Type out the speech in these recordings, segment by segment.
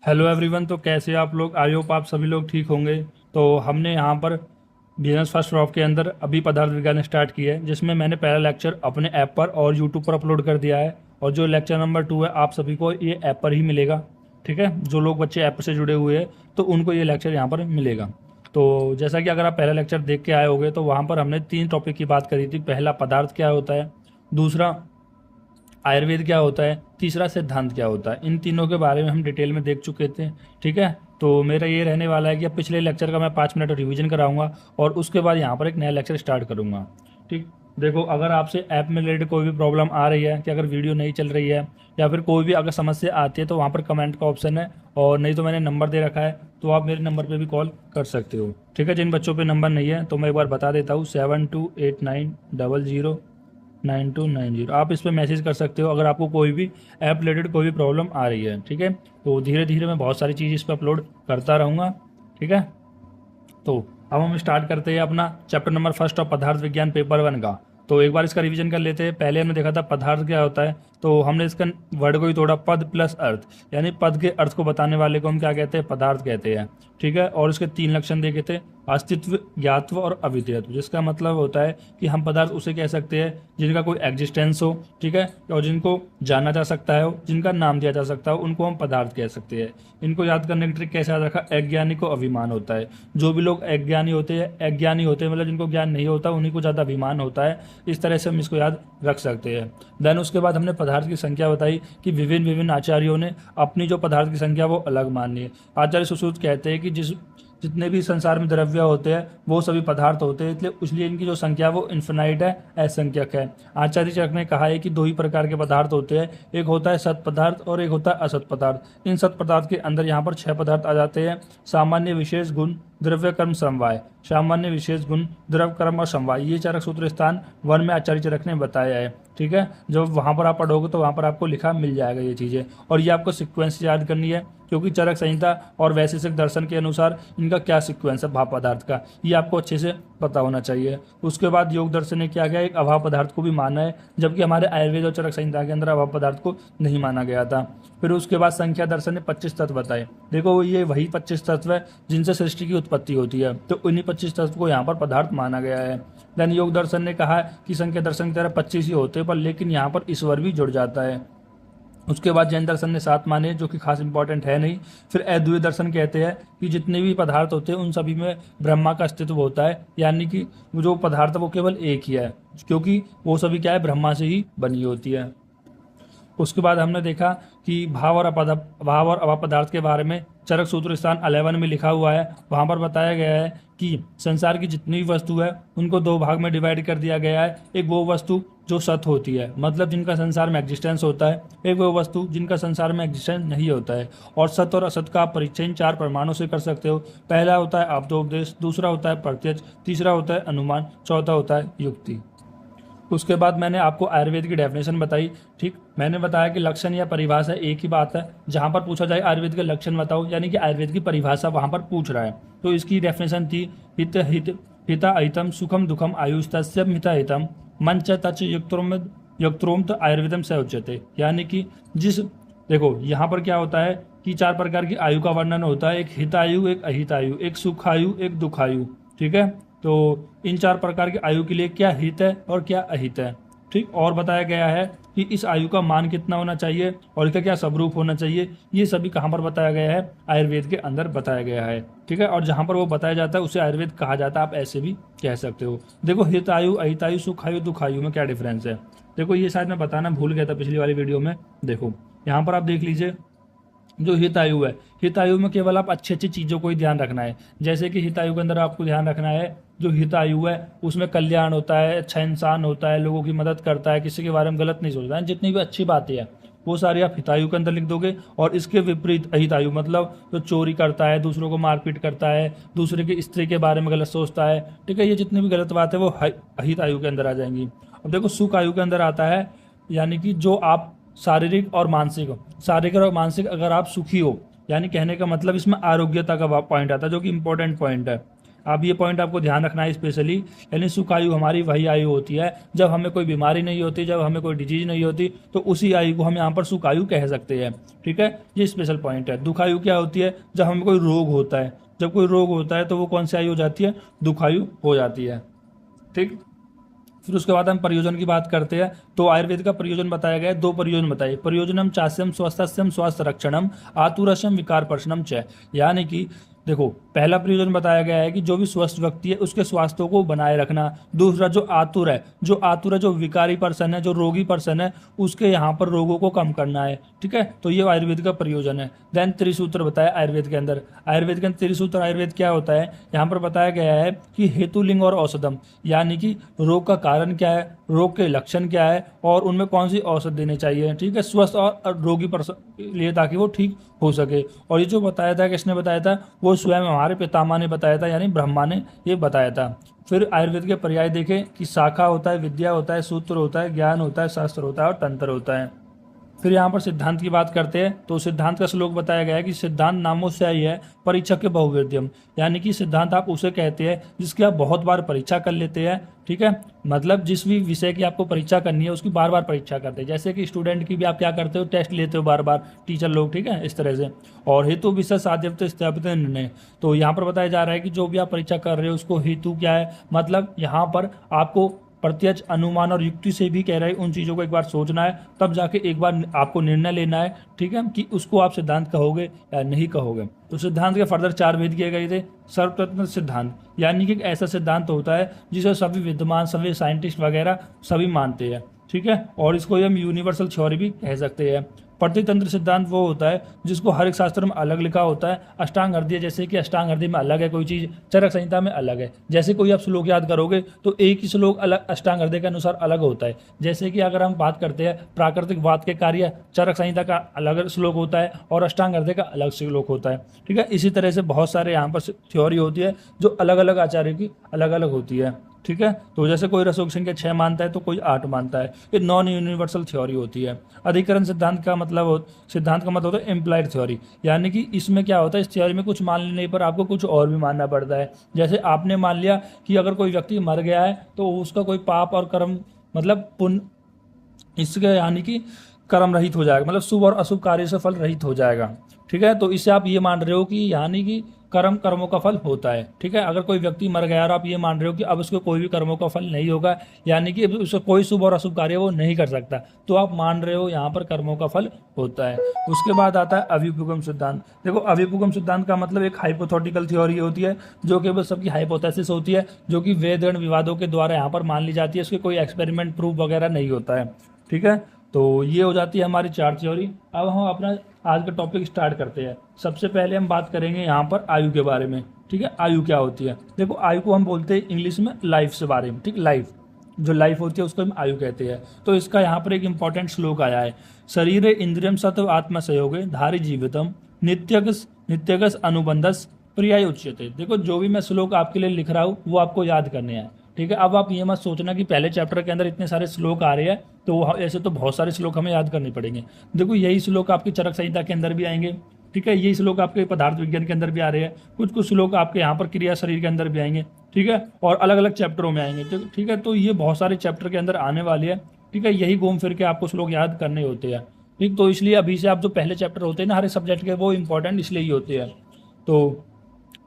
Hello everyone. तो कैसे आप लोग? आई होप आप सभी लोग ठीक होंगे। तो हमने यहाँ पर बिजनेस फर्स्ट ड्रॉप के अंदर अभी पदार्थ विज्ञान स्टार्ट किया है, जिसमें मैंने पहला लेक्चर अपने ऐप पर और यूट्यूब पर अपलोड कर दिया है। और जो लेक्चर नंबर 2 है आप सभी को ये ऐप पर ही मिलेगा। ठीक है, जो लोग बच्चे ऐप से जुड़े हुए हैं तो उनको ये लेक्चर यहाँ पर मिलेगा। तो जैसा कि अगर आप पहला लेक्चर देख के आए होंगे तो वहाँ पर हमने 3 टॉपिक की बात करी थी। पहला पदार्थ क्या होता है, दूसरा आयुर्वेद क्या होता है, तीसरा सिद्धांत क्या होता है। इन तीनों के बारे में हम डिटेल में देख चुके थे। ठीक है, तो मेरा ये रहने वाला है कि अब पिछले लेक्चर का मैं 5 मिनट रिवीजन कराऊंगा और उसके बाद यहाँ पर एक नया लेक्चर स्टार्ट करूंगा। ठीक, देखो, अगर आपसे ऐप में रिलेटेड कोई भी प्रॉब्लम आ रही है कि अगर वीडियो नहीं चल रही है या फिर कोई भी अगर समस्या आती है तो वहाँ पर कमेंट का ऑप्शन है, और नहीं तो मैंने नंबर दे रखा है, तो आप मेरे नंबर पर भी कॉल कर सकते हो। ठीक है, जिन बच्चों पे नंबर नहीं है तो मैं एक बार बता देता हूँ, 7289009290। आप इस पर मैसेज कर सकते हो अगर आपको कोई भी ऐप रिलेटेड कोई भी प्रॉब्लम आ रही है। ठीक है, तो धीरे धीरे मैं बहुत सारी चीज़ इस पर अपलोड करता रहूँगा। ठीक है, तो अब हम स्टार्ट करते हैं अपना चैप्टर नंबर फर्स्ट ऑफ पदार्थ विज्ञान पेपर 1 का। तो एक बार इसका रिवीजन कर लेते हैं। पहले हमने देखा था पदार्थ क्या होता है, तो हमने इसका वर्ड को ही तोड़ा, पद प्लस अर्थ, यानी पद के अर्थ को बताने वाले को हम क्या कहते हैं, पदार्थ कहते हैं। ठीक है, और इसके 3 लक्षण देखे थे, अस्तित्व, ज्ञातव और अविद्यत्व, जिसका मतलब होता है कि हम पदार्थ उसे कह सकते हैं जिनका कोई एग्जिस्टेंस हो। ठीक है, और जिनको जाना जा सकता है, जिनका नाम दिया जा सकता है, उनको हम पदार्थ कह सकते हैं। इनको याद करने की ट्रिक कैसे याद रखा, अज्ञानी को अभिमान होता है। जो भी लोग अज्ञानी होते हैं मतलब जिनको ज्ञान नहीं होता उन्हीं को ज़्यादा अभिमान होता है। इस तरह से हम इसको याद रख सकते हैं। देन उसके बाद हमने पदार्थ की संख्या बताई कि विभिन्न विभिन्न आचार्यों ने अपनी जो पदार्थ की संख्या वो अलग मानी है। आचार्य सुश्रुत कहते हैं कि जितने भी संसार में द्रव्य होते हैं वो सभी पदार्थ होते हैं, इसलिए इनकी जो संख्या वो इन्फिनाइट है, असंख्यक है। आचार्य चरक ने कहा है कि 2 ही प्रकार के पदार्थ होते हैं, एक होता है सत पदार्थ और एक होता है असत पदार्थ। इन सत पदार्थ के अंदर यहाँ पर 6 पदार्थ आ जाते हैं, सामान्य, विशेष, गुण, द्रव्य, कर्म, समवाय। सामान्य, विशेष, गुण, द्रव्य, कर्म और समवाय, ये चरक सूत्र स्थान 1 में आचार्य चरक ने बताया है। ठीक है, जब वहाँ पर आप पढ़ोगे तो वहाँ पर आपको लिखा मिल जाएगा ये चीज़ें, और ये आपको सिक्वेंस याद करनी है, क्योंकि चरक संहिता और वैशेषिक दर्शन के अनुसार इनका क्या सिक्वेंस है भाव पदार्थ का, ये आपको अच्छे से पता होना चाहिए। उसके बाद योग दर्शन ने क्या किया, एक अभाव पदार्थ को भी माना है, जबकि हमारे आयुर्वेद और चरक संहिता के अंदर अभाव पदार्थ को नहीं माना गया था। फिर उसके बाद संख्या दर्शन ने 25 तत्व बताए। देखो, ये वही 25 तत्व है जिनसे सृष्टि की उत्पत्ति होती है, तो उन्हीं 25 तत्व को यहाँ पर पदार्थ माना गया है। देन योग दर्शन ने कहा कि संख्या दर्शन की तरह 25 ही होते हैं, पर लेकिन यहाँ पर ईश्वर भी जुड़ जाता है। उसके बाद जैन दर्शन ने 7 माने, जो कि खास इंपॉर्टेंट है नहीं। फिर अद्वैत दर्शन कहते हैं कि जितने भी पदार्थ होते हैं उन सभी में ब्रह्मा का अस्तित्व होता है, यानी कि जो पदार्थ है वो केवल एक ही है, क्योंकि वो सभी क्या है, ब्रह्मा से ही बनी होती है। उसके बाद हमने देखा कि भाव और अभाव पदार्थ के बारे में चरक सूत्र स्थान 11 में लिखा हुआ है। वहाँ पर बताया गया है कि संसार की जितनी भी वस्तु है उनको 2 भाग में डिवाइड कर दिया गया है। एक वो वस्तु जो सत होती है, मतलब जिनका संसार में एग्जिस्टेंस होता है, एक वो वस्तु जिनका संसार में एग्जिस्टेंस नहीं होता है। और सत और असत का आप परीक्षण इन 4 प्रमाणों से कर सकते हो। पहला होता है आप्तोपदेश, दूसरा होता है प्रत्यक्ष, तीसरा होता है अनुमान, चौथा होता है युक्ति। उसके बाद मैंने आपको आयुर्वेद की डेफिनेशन बताई। ठीक, मैंने बताया कि लक्षण या परिभाषा एक ही बात है। जहाँ पर पूछा जाए आयुर्वेद के लक्षण बताओ, यानी कि आयुर्वेद की परिभाषा वहाँ पर पूछ रहा है, तो इसकी डेफिनेशन थी हित हित हिता अहितम सुखम दुखम आयुस्तस्य मिता हितम मंच तच युक्त्रोम तो आयुर्वेदम से उच्यते। यानी कि देखो यहाँ पर क्या होता है कि 4 प्रकार की आयु का वर्णन होता है, एक हितायु, एक अहितायु, एक सुखायु, एक दुखायु। ठीक है, तो इन 4 प्रकार की आयु के लिए क्या हित है और क्या अहित है। ठीक, और बताया गया है कि इस आयु का मान कितना होना चाहिए और इसका क्या स्वरूप होना चाहिए, ये सभी कहाँ पर बताया गया है, आयुर्वेद के अंदर बताया गया है। ठीक है, और जहाँ पर वो बताया जाता है उसे आयुर्वेद कहा जाता है, आप ऐसे भी कह सकते हो। देखो, हितायु, अहितायु, सुखायु, दुखायु में क्या डिफरेंस है। देखो, ये शायद मैं बताना भूल गया था पिछली वाली वीडियो में। देखो, यहाँ पर आप देख लीजिए, जो हितायु है, हितायु में केवल आप अच्छी अच्छी चीज़ों को ही ध्यान रखना है। जैसे कि हितायु के अंदर आपको ध्यान रखना है, जो हितायु है उसमें कल्याण होता है, अच्छा इंसान होता है, लोगों की मदद करता है, किसी के बारे में गलत नहीं सोचता है, जितनी भी अच्छी बातें हैं वो सारी आप हितायु के अंदर लिख दोगे। और इसके विपरीत अहितायु, मतलब जो चोरी करता है, दूसरों को मारपीट करता है, दूसरे की स्त्री के बारे में गलत सोचता है, ठीक है, ये जितनी भी गलत बात है वो अहितायु के अंदर आ जाएंगी। अब देखो, सुख आयु के अंदर आता है, यानी कि जो आप शारीरिक और मानसिक अगर आप सुखी हो, यानी कहने का मतलब इसमें आरोग्यता का पॉइंट आता है, जो कि इंपॉर्टेंट पॉइंट है। आप ये पॉइंट आपको ध्यान रखना है स्पेशली। यानी सुख आयु हमारी वही आयु होती है जब हमें कोई बीमारी नहीं होती, जब हमें कोई डिजीज नहीं होती, तो उसी आयु को हम यहाँ पर सुख आयु कह सकते हैं। ठीक है, ये स्पेशल पॉइंट है। दुख आयु क्या होती है? जब हमें कोई रोग होता है, जब कोई रोग होता है तो वो कौन सी आयु हो जाती है? दुख आयु हो जाती है। ठीक, फिर उसके बाद हम प्रयोजन की बात करते हैं। तो आयुर्वेद का प्रयोजन बताया गया है, 2 प्रयोजन बताइए। प्रयोजनम चास्यम स्वस्थस्यम स्वास्थ्य रक्षणम आतुरस्यम विकार प्रशनम च। यानी कि देखो, पहला प्रयोजन बताया गया है कि जो भी स्वस्थ व्यक्ति है उसके स्वास्थ्य को बनाए रखना। दूसरा जो आतुर है, जो विकारी पर्सन है, जो रोगी पर्सन है, उसके यहाँ पर रोगों को कम करना है। ठीक है, तो ये आयुर्वेद का प्रयोजन है। देन त्रिसूत्र बताया आयुर्वेद के अंदर। आयुर्वेद के अंदर त्रिसूत्र आयुर्वेद क्या होता है? यहाँ पर बताया गया है कि हेतुलिंग और औषधम, यानी कि रोग का कारण क्या है, रोग के लक्षण क्या है और उनमें कौन सी औषध देनी चाहिए। ठीक है, स्वस्थ और रोगी पर्सन लिए, ताकि वो ठीक हो सके। और ये जो बताया था, किसने बताया था? वो स्वयं हमारे पितामह ने बताया था, यानी ब्रह्मा ने ये बताया था। फिर आयुर्वेद के पर्याय देखें कि शाखा होता है, विद्या होता है, सूत्र होता है, ज्ञान होता है, शास्त्र होता है और तंत्र होता है। फिर यहाँ पर सिद्धांत की बात करते हैं। तो सिद्धांत का श्लोक बताया गया है कि सिद्धांत नामों से ही है परीक्षा के बहुविध्यम, यानी कि सिद्धांत आप उसे कहते हैं जिसकी आप बहुत बार परीक्षा कर लेते हैं। ठीक है, मतलब जिस भी विषय की आपको परीक्षा करनी है उसकी बार बार परीक्षा करते हैं। जैसे कि स्टूडेंट की भी आप क्या करते हो? टेस्ट लेते हो बार बार, टीचर लोग। ठीक है, इस तरह से। और हेतु विषय साध्यत्व स्थापित निर्णय, तो यहाँ पर बताया जा रहा है कि जो भी आप परीक्षा कर रहे हो उसको हेतु क्या है, मतलब यहाँ पर आपको प्रत्यक्ष अनुमान और युक्ति से भी कह रहे हैं उन चीज़ों को एक बार सोचना है, तब जाके एक बार आपको निर्णय लेना है। ठीक है, कि उसको आप सिद्धांत कहोगे या नहीं कहोगे। तो सिद्धांत के फर्दर 4 भेद किए गए थे। सर्वप्रथम सिद्धांत, यानी कि एक ऐसा सिद्धांत होता है जिसे सभी विद्वान, सभी साइंटिस्ट वगैरह सभी मानते हैं। ठीक है, और इसको हम यूनिवर्सल थ्योरी भी कह सकते हैं। प्रतितंत्र सिद्धांत वो होता है जिसको हर एक शास्त्र में अलग लिखा होता है। अष्टांग हृदय, जैसे कि अष्टांग हृदय में अलग है कोई चीज़, चरक संहिता में अलग है। जैसे कोई आप श्लोक याद करोगे तो एक ही श्लोक अलग अष्टांग हृदय के अनुसार अलग होता है। जैसे कि अगर हम बात करते हैं प्राकृतिक वाद के कार्य, चरक संहिता का अलग श्लोक होता है और अष्टांग हृदय का अलग श्लोक होता है। ठीक है, इसी तरह से बहुत सारे यहाँ पर थ्योरी होती है जो अलग अलग आचार्य की अलग अलग होती है। ठीक है, तो जैसे कोई रसों की संख्या 6 मानता है तो कोई 8 मानता है। ये नॉन यूनिवर्सल थ्योरी होती है। अधिकरण सिद्धांत का मतलब होता है इम्प्लाइड थ्योरी, यानी कि इसमें क्या होता है, इस थ्योरी में कुछ मान लेने पर आपको कुछ और भी मानना पड़ता है। जैसे आपने मान लिया कि अगर कोई व्यक्ति मर गया है तो उसका कोई पाप और कर्म, मतलब पुण्य, इसके यानी कि कर्म रहित हो जाएगा, मतलब शुभ और अशुभ कार्य से फल रहित हो जाएगा। ठीक है, तो इससे आप ये मान रहे हो कि यानी कि कर्मों का फल होता है। ठीक है, अगर कोई व्यक्ति मर गया और आप ये मान रहे हो कि अब उसको कोई भी कर्मों का फल नहीं होगा, यानी कि उसको कोई शुभ और अशुभ कार्य वो नहीं कर सकता, तो आप मान रहे हो यहाँ पर कर्मों का फल होता है। उसके बाद आता है अव्युपगम सिद्धांत। देखो, अव्युपगम सिद्धांत का मतलब एक हाइपोथेटिकल थ्योरी होती है जो केवल सबकी हाइपोथेसिस होती है, जो कि वेद गण विवादों के द्वारा यहाँ पर मान ली जाती है। उसके कोई एक्सपेरिमेंट प्रूफ वगैरह नहीं होता है। ठीक है, तो ये हो जाती है हमारी 4 थ्योरी। अब हम अपना आज का टॉपिक स्टार्ट करते हैं। सबसे पहले हम बात करेंगे यहाँ पर आयु के बारे में। ठीक है, आयु क्या होती है? देखो, आयु को हम बोलते हैं इंग्लिश में लाइफ से बारे में। ठीक, लाइफ, जो लाइफ होती है उसको हम आयु कहते हैं। तो इसका यहाँ पर एक इंपॉर्टेंट श्लोक आया है, शरीर इंद्रियम सत्व आत्मा संयोगे धारी जीवितम नित्यगस अनुबंधस प्रियाय उच्यते। देखो, जो भी मैं श्लोक आपके लिए लिख रहा हूँ वो आपको याद करने हैं। ठीक है, अब आप ये मत सोचना कि पहले चैप्टर के अंदर इतने सारे श्लोक आ रहे हैं तो ऐसे तो बहुत सारे श्लोक हमें याद करने पड़ेंगे। देखो, यही श्लोक आपकी चरक संहिता के अंदर भी आएंगे। ठीक है, यही श्लोक आपके पदार्थ विज्ञान के अंदर भी आ रहे हैं। कुछ श्लोक आपके यहाँ पर क्रिया शरीर के अंदर भी आएंगे। ठीक है, और अलग अलग चैप्टरों में आएंगे। ठीक है, तो ये बहुत सारे चैप्टर के अंदर आने वाले हैं। ठीक है, यही घूम फिर के आपको श्लोक याद करने होते हैं। ठीक, तो इसलिए अभी से आप जो पहले चैप्टर होते हैं ना हर एक सब्जेक्ट के, वो इंपॉर्टेंट इसलिए ही होते हैं। तो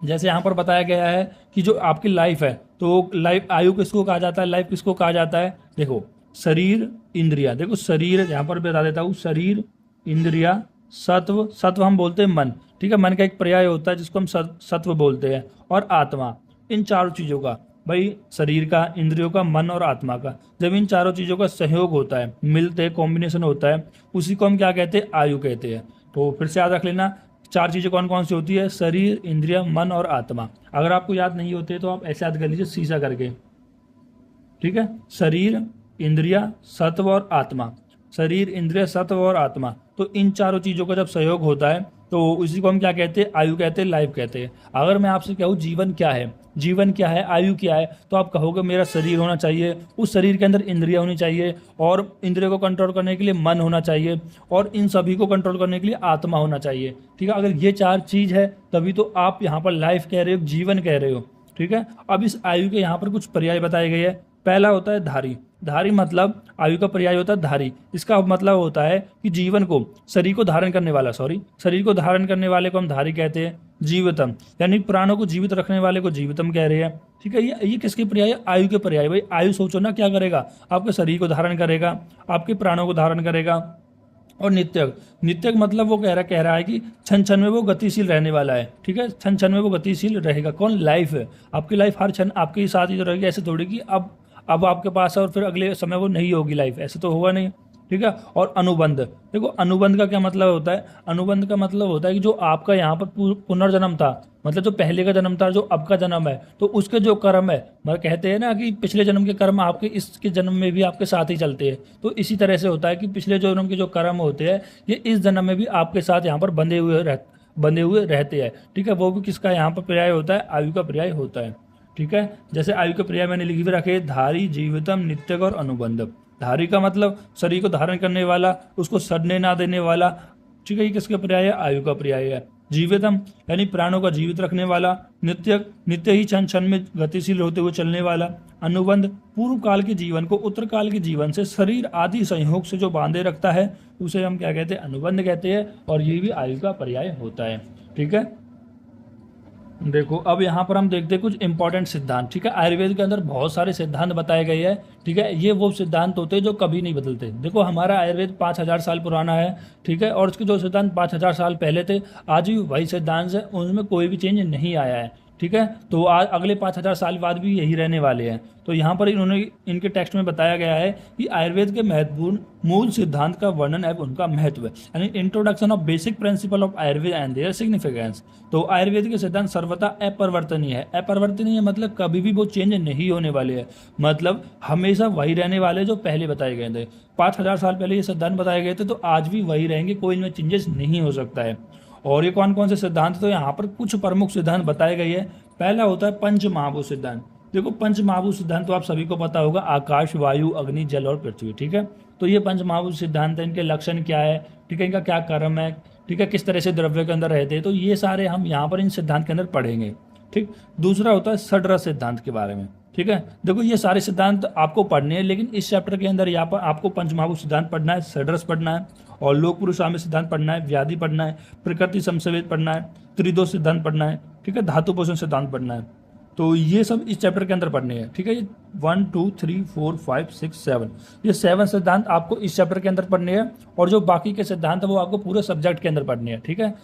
जैसे यहाँ पर बताया गया है कि जो आपकी लाइफ है, तो लाइफ, आयु किसको कहा जाता है, लाइफ किसको कहा जाता है? देखो, शरीर इंद्रिया, देखो शरीर यहाँ पर बता देता हूँ, शरीर इंद्रिया सत्व हम बोलते हैं मन। ठीक है, मन का एक पर्याय होता है जिसको हम सत्व बोलते हैं, और आत्मा। इन चारों चीज़ों का, भाई शरीर का, इंद्रियों का, मन और आत्मा का, जब इन चारों चीज़ों का सहयोग होता है, मिलते कॉम्बिनेशन होता है, उसी को हम क्या कहते हैं? आयु कहते हैं। तो फिर से याद रख लेना, 4 चीज़ें कौन कौन सी होती है? शरीर, इंद्रिय, मन और आत्मा। अगर आपको याद नहीं होते तो आप ऐसे याद कर लीजिए सीधा करके। ठीक है, शरीर, इंद्रिय, सत्व और आत्मा। शरीर, इंद्रिय, सत्व और आत्मा, तो इन चारों चीज़ों का जब सहयोग होता है तो उसी को हम क्या कहते हैं? आयु कहते हैं, लाइफ कहते हैं। अगर मैं आपसे कहूँ जीवन क्या है, जीवन क्या है, आयु क्या है, तो आप कहोगे मेरा शरीर होना चाहिए, उस शरीर के अंदर इंद्रियां होनी चाहिए, और इंद्रियों को कंट्रोल करने के लिए मन होना चाहिए, और इन सभी को कंट्रोल करने के लिए आत्मा होना चाहिए। ठीक है, अगर ये 4 चीज़ है तभी तो आप यहाँ पर लाइफ कह रहे हो, जीवन कह रहे हो। ठीक है। अब इस आयु के यहाँ पर कुछ पर्याय बताए गए हैं। पहला होता है धारी। धारी मतलब आयु का पर्याय होता है धारी। इसका मतलब होता है कि जीवन को, शरीर को धारण करने वाला, शरीर को धारण करने वाले को हम धारी कहते हैं। जीवितम यानी प्राणों को जीवित रखने वाले को जीवितम कह रहे हैं, ठीक है। ये किसके पर्याय है? आयु के पर्याय। भाई आयु सोचो ना, क्या करेगा? आपके शरीर को धारण करेगा, आपके प्राणों को धारण करेगा। और नित्यक, नित्यक मतलब वो कह रहा है कि क्षण क्षण में वो गतिशील रहने वाला है, ठीक है। क्षण क्षण में वो गतिशील रहेगा। कौन? लाइफ है। आपकी लाइफ हर क्षण आपके ही साथ ही तो रहेगी। ऐसे थोड़ी कि अब आपके पास है और फिर अगले समय वो नहीं होगी लाइफ, ऐसे तो होगा नहीं, ठीक है। और अनुबंध, देखो अनुबंध का क्या मतलब होता है? अनुबंध का मतलब होता है कि जो आपका यहाँ पर पुनर्जन्म था, मतलब जो पहले का जन्म था, जो अब का जन्म है, तो उसके जो कर्म है, मतलब कहते हैं ना कि पिछले जन्म के कर्म आपके इसके जन्म में भी आपके साथ ही चलते हैं। तो इसी तरह से होता है कि पिछले जन्म के जो कर्म होते हैं ये इस जन्म में भी आपके साथ यहाँ पर बंधे हुए रहते हैं, ठीक है। वो भी किसका यहाँ पर पर्याय होता है? आयु का पर्याय होता है, ठीक है। जैसे आयु के पर्याय मैंने लिख भी रखे, धारी, जीवितम, नित्यक और अनुबंध। धारी का मतलब शरीर को धारण करने वाला, उसको सड़ने ना देने वाला, ठीक है। ये किसका पर्याय है? आयु का पर्याय है। जीवितम यानी प्राणों का जीवित रखने वाला। नित्यक नित्य ही क्षण क्षण में गतिशील होते हुए चलने वाला। अनुबंध पूर्व काल के जीवन को उत्तर काल के जीवन से शरीर आदि संयोग से जो बांधे रखता है उसे हम क्या कहते हैं? अनुबंध कहते हैं। और ये भी आयु का पर्याय होता है, ठीक है। देखो अब यहाँ पर हम देखते हैं कुछ इंपॉर्टेंट सिद्धांत, ठीक है। आयुर्वेद के अंदर बहुत सारे सिद्धांत बताए गए हैं, ठीक है। ये वो सिद्धांत होते हैं जो कभी नहीं बदलते। देखो हमारा आयुर्वेद 5000 साल पुराना है, ठीक है। और उसके जो सिद्धांत 5000 साल पहले थे आज भी वही सिद्धांत है, उनमें कोई भी चेंज नहीं आया है, ठीक है। तो आज अगले 5000 साल बाद भी यही रहने वाले हैं। तो यहाँ पर इन्होंने इनके टेक्स्ट में बताया गया है कि आयुर्वेद के महत्वपूर्ण मूल सिद्धांत का वर्णन एवं उनका महत्व, यानी introduction of basic principle of Ayurveda and their significance. तो आयुर्वेद के सिद्धांत सर्वथा अपरिवर्तनीय है। अपरिवर्तनीय मतलब कभी भी वो चेंज नहीं होने वाले हैं, मतलब हमेशा वही रहने वाले जो पहले बताए गए थे। 5000 साल पहले ये सिद्धांत बताए गए थे तो आज भी वही रहेंगे, कोई इनमें चेंजेस नहीं हो सकता है। और ये कौन कौन से सिद्धांत? तो यहाँ पर कुछ प्रमुख सिद्धांत बताए गए हैं। पहला होता है पंच महाभूत सिद्धांत। देखो पंच महाभूत सिद्धांत तो आप सभी को पता होगा, आकाश, वायु, अग्नि, जल और पृथ्वी, ठीक है। तो ये पंच महाभूत सिद्धांत है, इनके लक्षण क्या है, ठीक है, इनका क्या कर्म है, ठीक है, किस तरह से द्रव्य के अंदर रहते हैं, तो ये सारे हम यहाँ पर इन सिद्धांत के अंदर पढ़ेंगे, ठीक। दूसरा होता है षड्रस सिद्धांत के बारे में, ठीक है। देखो ये सारे सिद्धांत आपको पढ़ने हैं, लेकिन इस चैप्टर के अंदर यहाँ पर आपको पंचमहाभूत सिद्धांत पढ़ना है, षड्रस पढ़ना है, और लोक पुरुष साम्य सिद्धांत पढ़ना है, व्याधि पढ़ना है, प्रकृति समसवेद पढ़ना है, त्रिदोष सिद्धांत पढ़ना है, ठीक है, धातु पोषण सिद्धांत पढ़ना है। तो ये सब इस चैप्टर के अंदर पढ़ने हैं, ठीक है। ये 1 2 3 4 5 6 7 ये 7 सिद्धांत आपको इस चैप्टर के अंदर पढ़ने हैं। और जो बाकी के सिद्धांत है वो आपको पूरे सब्जेक्ट के अंदर पढ़ने हैं, ठीक है।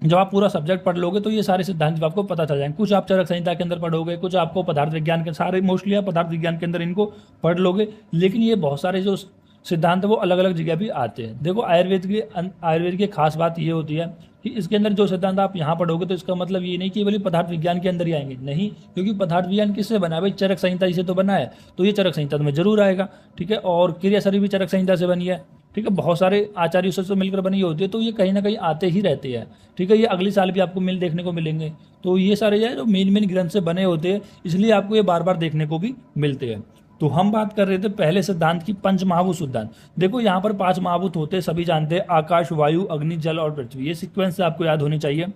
जब आप पूरा सब्जेक्ट पढ़ लोगे तो ये सारे सिद्धांत आपको पता चल जाएंगे। कुछ आप चरक संहिता के अंदर पढ़ोगे, कुछ आपको पदार्थ विज्ञान के, सारे मोस्टली आप पदार्थ विज्ञान के अंदर इनको पढ़ लोगे। लेकिन ये बहुत सारे जो सिद्धांत है वो अलग अलग जगह भी आते हैं। देखो आयुर्वेद की खास बात ये होती है कि इसके अंदर जो सिद्धांत आप यहाँ पढ़ोगे तो इसका मतलब ये नहीं कि बोले पदार्थ विज्ञान के अंदर ही आएंगे, नहीं, क्योंकि पदार्थ विज्ञान किससे बना है भाई? चरक संहिता इसे तो बना है, तो ये चरक संहिता में जरूर आएगा, ठीक है। और क्रिया शरीर भी चरक संहिता से बनी है, ठीक है। बहुत सारे आचार्यों से मिलकर बनी होती है, तो ये कहीं ना कहीं आते ही रहते हैं, ठीक है। ये अगले साल भी आपको देखने को मिलेंगे। तो ये सारे जो मेन ग्रंथ से बने होते हैं, इसलिए आपको ये बार बार देखने को भी मिलते हैं। तो हम बात कर रहे थे पहले सिद्धांत की, पंच महाभूत सिद्धांत। देखो यहाँ पर 5 महाभूत होते हैं, सभी जानते हैं, आकाश, वायु, अग्नि, जल और पृथ्वी। ये सीक्वेंस से आपको याद होनी चाहिए।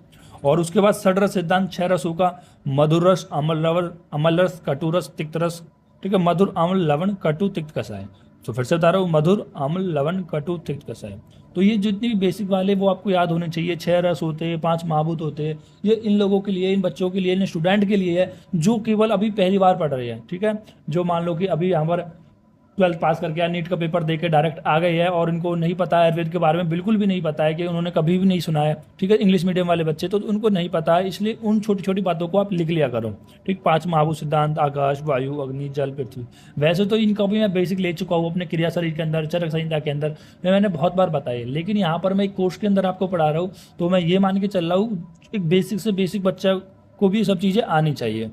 और उसके बाद षड्रस सिद्धांत, 6 रसों का, मधुर रस, अमल रस, कटु रस, तिक्त रस, ठीक है। मधुर, अम्ल, लवण, कटु, तिक्त, कषाय। तो फिर से बता रहा हूँ, मधुर, अम्ल, लवण, कटु, तिक्त, कषाय। तो ये जितनी भी बेसिक वाले वो आपको याद होने चाहिए। 6 रस होते हैं, 5 महाभूत होते हैं। ये इन लोगों के लिए, इन बच्चों के लिए, इन स्टूडेंट के लिए है जो केवल अभी पहली बार पढ़ रहे हैं, ठीक है। जो मान लो कि अभी यहाँ पर 12th पास करके या नीट का पेपर दे के डायरेक्ट आ गए हैं और इनको नहीं पता है, आयुर्वेद के बारे में बिल्कुल भी नहीं पता है, कि उन्होंने कभी भी नहीं सुना है, ठीक है। इंग्लिश मीडियम वाले बच्चे तो उनको नहीं पता है, इसलिए उन छोटी छोटी बातों को आप लिख लिया करो, ठीक। 5 महाभूत सिद्धांत, आकाश, वायु, अग्नि, जल, पृथ्वी। वैसे तो इनका भी मैं बेसिक ले चुका हूँ अपने क्रिया शरीर के अंदर, चरक संहिता के अंदर मैंने बहुत बार बताया, लेकिन यहाँ पर मैं एक कोर्स के अंदर आपको पढ़ा रहा हूँ, तो मैं ये मान के चल रहा हूँ एक बेसिक से बेसिक बच्चा को भी सब चीज़ें आनी चाहिए,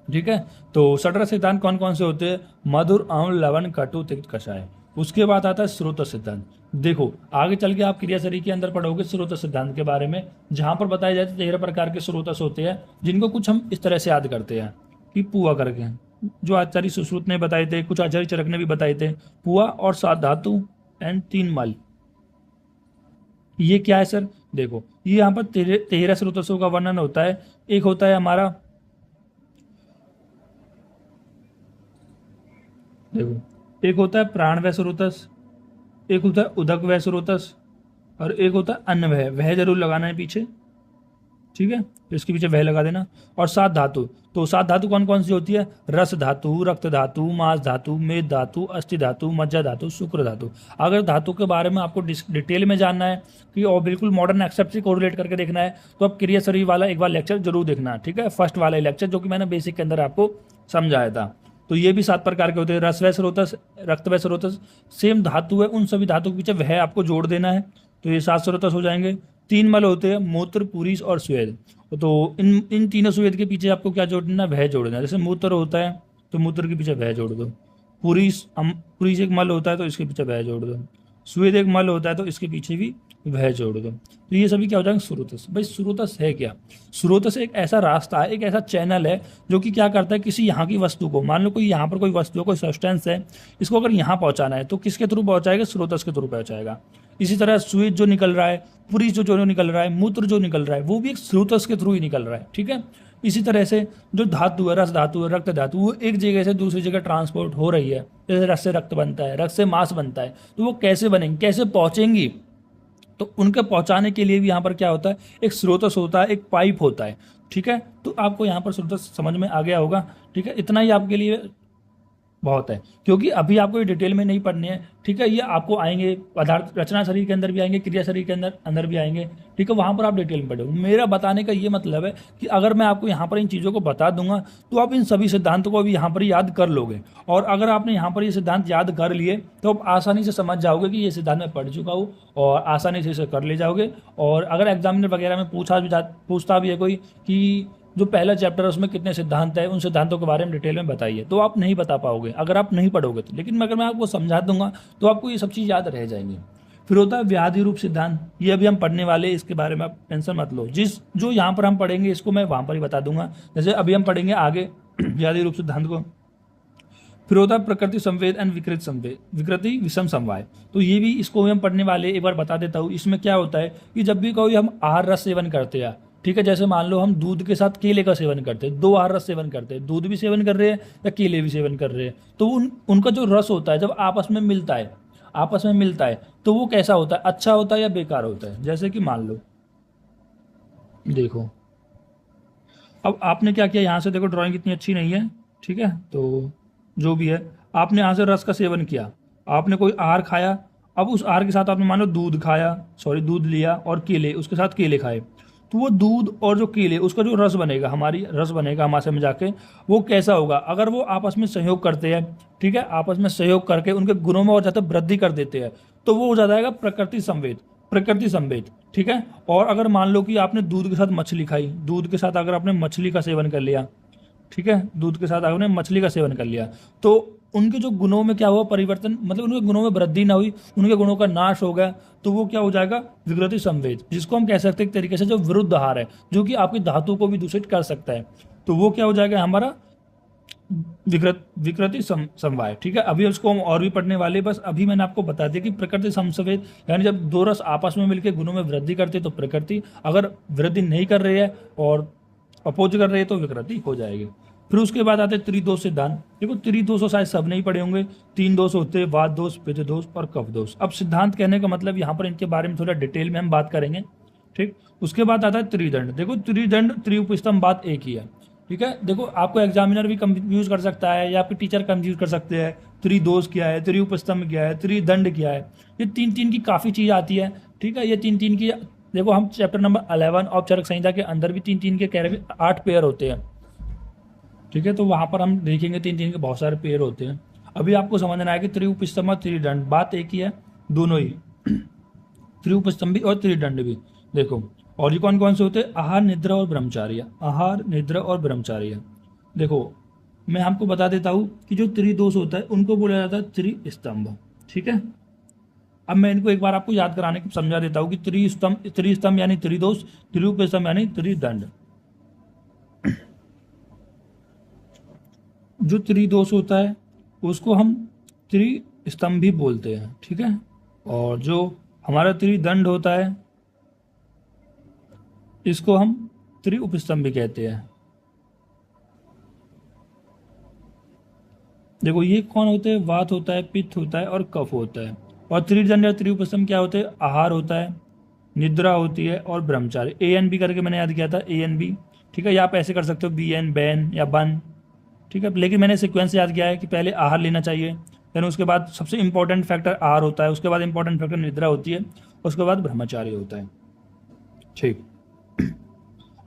ठीक है। तो षड्रस सिद्धांत कौन कौन से होते हैं? मधुर, अम्ल, लवण, कटु, तिक्त, कषाय। उसके बाद आता है स्रोत सिद्धांत। देखो आगे चल के आप क्रिया शरीर के अंदर पढ़ोगे स्रोत सिद्धांत के बारे में, जहां पर बताए जाते 13 प्रकार के स्रोतस होते हैं, जिनको कुछ हम इस तरह से याद करते हैं कि पुआ करके, जो आचार्य सुश्रुत ने बताए थे, कुछ आचार्य चरक ने भी बताए थे। पुआ और 7 धातु एंड 3 मल। ये क्या है सर? देखो ये यहाँ पर 13 स्रोतसों का वर्णन होता है। एक होता है हमारा देखो, एक होता है प्राणवय स्रोतस, एक होता है उदकवय स्रोतस, और एक होता है अन्नवय। वह जरूर लगाना है पीछे, ठीक है, तो इसके पीछे वह लगा देना। और सात धातु, तो सात धातु कौन कौन सी होती है? रस धातु, रक्त धातु, मांस धातु, मेद धातु, अस्थि धातु, मज्जा धातु, शुक्र धातु। अगर धातु के बारे में आपको डिटेल में जानना है कि और बिल्कुल मॉडर्न एक्सेप्ट से कोरिलेट करके देखना है, तो आप क्रिया शरीर वाला एक बार लेक्चर जरूर देखना, ठीक है, फर्स्ट वाला लेक्चर जो कि मैंने बेसिक के अंदर आपको समझाया था। तो ये भी सात प्रकार के होते हैं, रस वय स्रोतस, रक्त वय स्रोतस। सेम धातु है, उन सभी धातु के पीछे वह आपको जोड़ देना है, तो ये सात स्रोतस हो जाएंगे। तीन मल होते हैं, मूत्र, पुरीष और स्वेद। तो इन इन तीनों स्वेद के पीछे आपको क्या जोड़ना? वह जोड़ना है। जैसे मूत्र होता है तो मूत्र के पीछे वह जोड़ दो। पुरीष पुरीष एक मल होता है तो इसके पीछे वह जोड़ दो। स्वेद एक मल होता है तो इसके पीछे भी वह जोड़ दो। तो ये सभी क्या हो जाएंगे? स्रोतस। भाई स्रोतस है क्या? स्रोतस एक ऐसा रास्ता है, एक ऐसा चैनल है जो कि क्या करता है, किसी यहाँ की वस्तु को, मान लो कोई यहाँ पर कोई वस्तु है, कोई सब्सटेंस है, इसको अगर यहाँ पहुँचाना है तो किसके थ्रू पहुँचाएगा? स्रोतस के थ्रू पहुँचाएगा। इसी तरह स्वेद जो निकल रहा है, पुरीष जो निकल रहा है, मूत्र जो निकल रहा है, वो भी एक स्रोतस के थ्रू ही निकल रहा है, ठीक है। इसी तरह से जो धातु है, रस धातु है, रक्त धातु, वो एक जगह से दूसरी जगह ट्रांसपोर्ट हो रही है। जैसे रस से रक्त बनता है, रक्त से मांस बनता है, तो वो कैसे बनेंगे, कैसे पहुंचेंगी? तो उनके पहुंचाने के लिए भी यहाँ पर क्या होता है? एक स्रोतस होता है, एक पाइप होता है, ठीक है। तो आपको यहाँ पर स्रोतस समझ में आ गया होगा, ठीक है। इतना ही आपके लिए बहुत है, क्योंकि अभी आपको ये डिटेल में नहीं पढ़नी है, ठीक है। ये आपको आएंगे पदार्थ रचना शरीर के अंदर भी आएंगे, क्रिया शरीर के अंदर अंदर भी आएंगे, ठीक है। वहाँ पर आप डिटेल में पढ़ोगे। मेरा बताने का ये मतलब है कि अगर मैं आपको यहाँ पर इन चीज़ों को बता दूंगा तो आप इन सभी सिद्धांतों को भी यहाँ पर याद कर लोगे। और अगर आपने यहाँ पर ये सिद्धांत याद कर लिए तो आप आसानी से समझ जाओगे कि ये सिद्धांत मैं पढ़ चुका हूँ, और आसानी से इसे कर ले जाओगे। और अगर एग्जामिनर वगैरह में पूछता भी है कोई कि जो पहला चैप्टर है उसमें कितने सिद्धांत है, उन सिद्धांतों के बारे में डिटेल में बताइए, तो आप नहीं बता पाओगे अगर आप नहीं पढ़ोगे तो। लेकिन अगर मैं आपको समझा दूंगा तो आपको ये सब चीज़ याद रह जाएंगी। फिर होता है व्याधि रूप सिद्धांत, ये अभी हम पढ़ने वाले, इसके बारे में आप टेंशन मत लो। जो यहाँ पर हम पढ़ेंगे इसको मैं वहाँ पर ही बता दूंगा। जैसे अभी हम पढ़ेंगे आगे व्याधि रूप सिद्धांत को। फिर होता है प्रकृति संवेद एंड विकृति संवेद, विकृति विषम समवाय। तो ये भी इसको भी हम पढ़ने वाले, एक बार बता देता हूँ। इसमें क्या होता है कि जब भी कोई हम आहार रस सेवन करते हैं, ठीक है, जैसे मान लो हम दूध के साथ केले का सेवन करते हैं, दो आहार रस सेवन करते हैं, दूध भी सेवन कर रहे हैं या केले भी सेवन कर रहे हैं, तो उनका जो रस होता है जब आपस में मिलता है तो वो कैसा होता है? अच्छा होता है या बेकार होता है? जैसे कि मान लो, देखो, अब आपने क्या किया, यहाँ से देखो ड्राइंग इतनी अच्छी नहीं है, ठीक है, तो जो भी है, आपने यहाँ से रस का सेवन किया, आपने कोई आहार खाया, अब उस आहार के साथ आपने मान लो दूध लिया और केले, उसके साथ केले खाए, तो वो दूध और जो केले, उसका जो रस बनेगा, हमारे में जाके, वो कैसा होगा? अगर वो आपस में सहयोग करते हैं, ठीक है, आपस में सहयोग करके उनके गुणों में और ज़्यादा वृद्धि कर देते हैं, तो वो हो जाएगा प्रकृति संवेद, ठीक है। और अगर मान लो कि आपने दूध के साथ मछली खाई, दूध के साथ अगर आपने मछली का सेवन कर लिया, ठीक है, दूध के साथ आपने मछली का सेवन कर लिया, तो उनके जो गुणों में क्या हुआ? परिवर्तन, मतलब उनके गुणों में वृद्धि ना हुई, उनके गुणों का नाश हो गया, तो वो क्या हो जाएगा? विकृति संवेद, जिसको हम कह सकते हैं एक तरीके से जो विरुद्ध आहार है, जो कि आपकी धातु को भी दूषित कर सकता है, तो वो क्या हो जाएगा हमारा? विकृति समवाय, ठीक है। अभी उसको हम और भी पढ़ने वाले, बस अभी मैंने आपको बता दिया कि प्रकृति समसवेद, यानी जब दो रस आपस में मिलकर गुणों में वृद्धि करते तो प्रकृति, अगर वृद्धि नहीं कर रही है और अपोज कर रही है तो विकृति हो जाएगी। फिर उसके बाद आते हैं त्रिदोष सिद्धांत। देखो त्रिदोष शायद सब नहीं पढ़े होंगे। तीन दोष होते हैं, वात दोष, पित्त दोष और कफ दोष। अब सिद्धांत कहने का मतलब यहाँ पर इनके बारे में थोड़ा डिटेल में हम बात करेंगे, ठीक। उसके बाद आता है त्रिदंड। देखो त्रिदंड, त्रिउपस्तंभ, बात एक ही है, ठीक है। देखो आपको एग्जामिनर भी कंफ्यूज कर सकता है या आपके टीचर कंफ्यूज कर सकते हैं, त्रिदोष क्या है, त्रिउपस्तंभ क्या है, त्रिदंड क्या है। ये तीन तीन की काफ़ी चीज़ आती है, ठीक है। ये तीन तीन की, देखो हम चैप्टर नंबर 11 औपचारिक संहिता के अंदर भी तीन तीन के कह रहे 8 पेयर होते हैं, ठीक है। तो वहाँ पर हम देखेंगे तीन तीन के बहुत सारे पेयर होते हैं। अभी आपको समझना है कि त्रिउपस्तंभ और त्रिदंड, बात एक ही है, दोनों ही, त्रिउपस्तंभ भी और त्रिदंड भी। देखो और ये कौन कौन से होते हैं? आहार, निद्रा और ब्रह्मचार्य। आहार, निद्रा और ब्रह्मचार्य। देखो मैं आपको बता देता हूँ कि जो त्रिदोष होता है उनको बोला जाता है त्रिस्तंभ, ठीक है। अब मैं इनको एक बार आपको याद कराने की समझा देता हूँ कि त्रिस्तंभ यानी त्रिदोष, त्रिउपस्तंभ यानी त्रिदंड। जो त्रिदोष होता है उसको हम त्रिस्तंभ भी बोलते हैं, ठीक है। और जो हमारा त्रिदंड होता है इसको हम त्रिउपस्तंभ भी कहते हैं। देखो ये कौन होते हैं, वात होता है, पित्त होता है और कफ होता है। और त्रिदंड या त्रिउपस्थम क्या होते हैं, आहार होता है, निद्रा होती है और ब्रह्मचार्य। ए एन बी करके मैंने याद किया था, ए एन बी, ठीक है, या आप ऐसे कर सकते हो बी एन, बैन या बन, ठीक है। लेकिन मैंने सीक्वेंस याद किया है कि पहले आहार लेना चाहिए, देन उसके बाद सबसे इंपॉर्टेंट फैक्टर आहार होता है, उसके बाद इंपॉर्टेंट फैक्टर निद्रा होती है, उसके बाद ब्रह्मचार्य होता है, ठीक।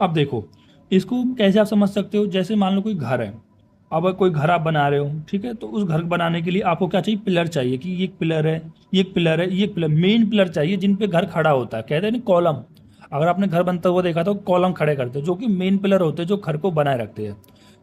अब देखो इसको कैसे आप समझ सकते हो, जैसे मान लो कोई घर है, अब कोई घर आप बना रहे हो, ठीक है, तो उस घर बनाने के लिए आपको क्या चाहिए, पिलर चाहिए, कि ये एक पिलर है, ये एक पिलर है, ये एक पिलर, मेन पिलर चाहिए जिन पे घर खड़ा होता है, कहते हैं ना कॉलम। अगर आपने घर बनता हुआ देखा तो कॉलम खड़े करते हैं, जो कि मेन पिलर होते हैं जो घर को बनाए रखते हैं।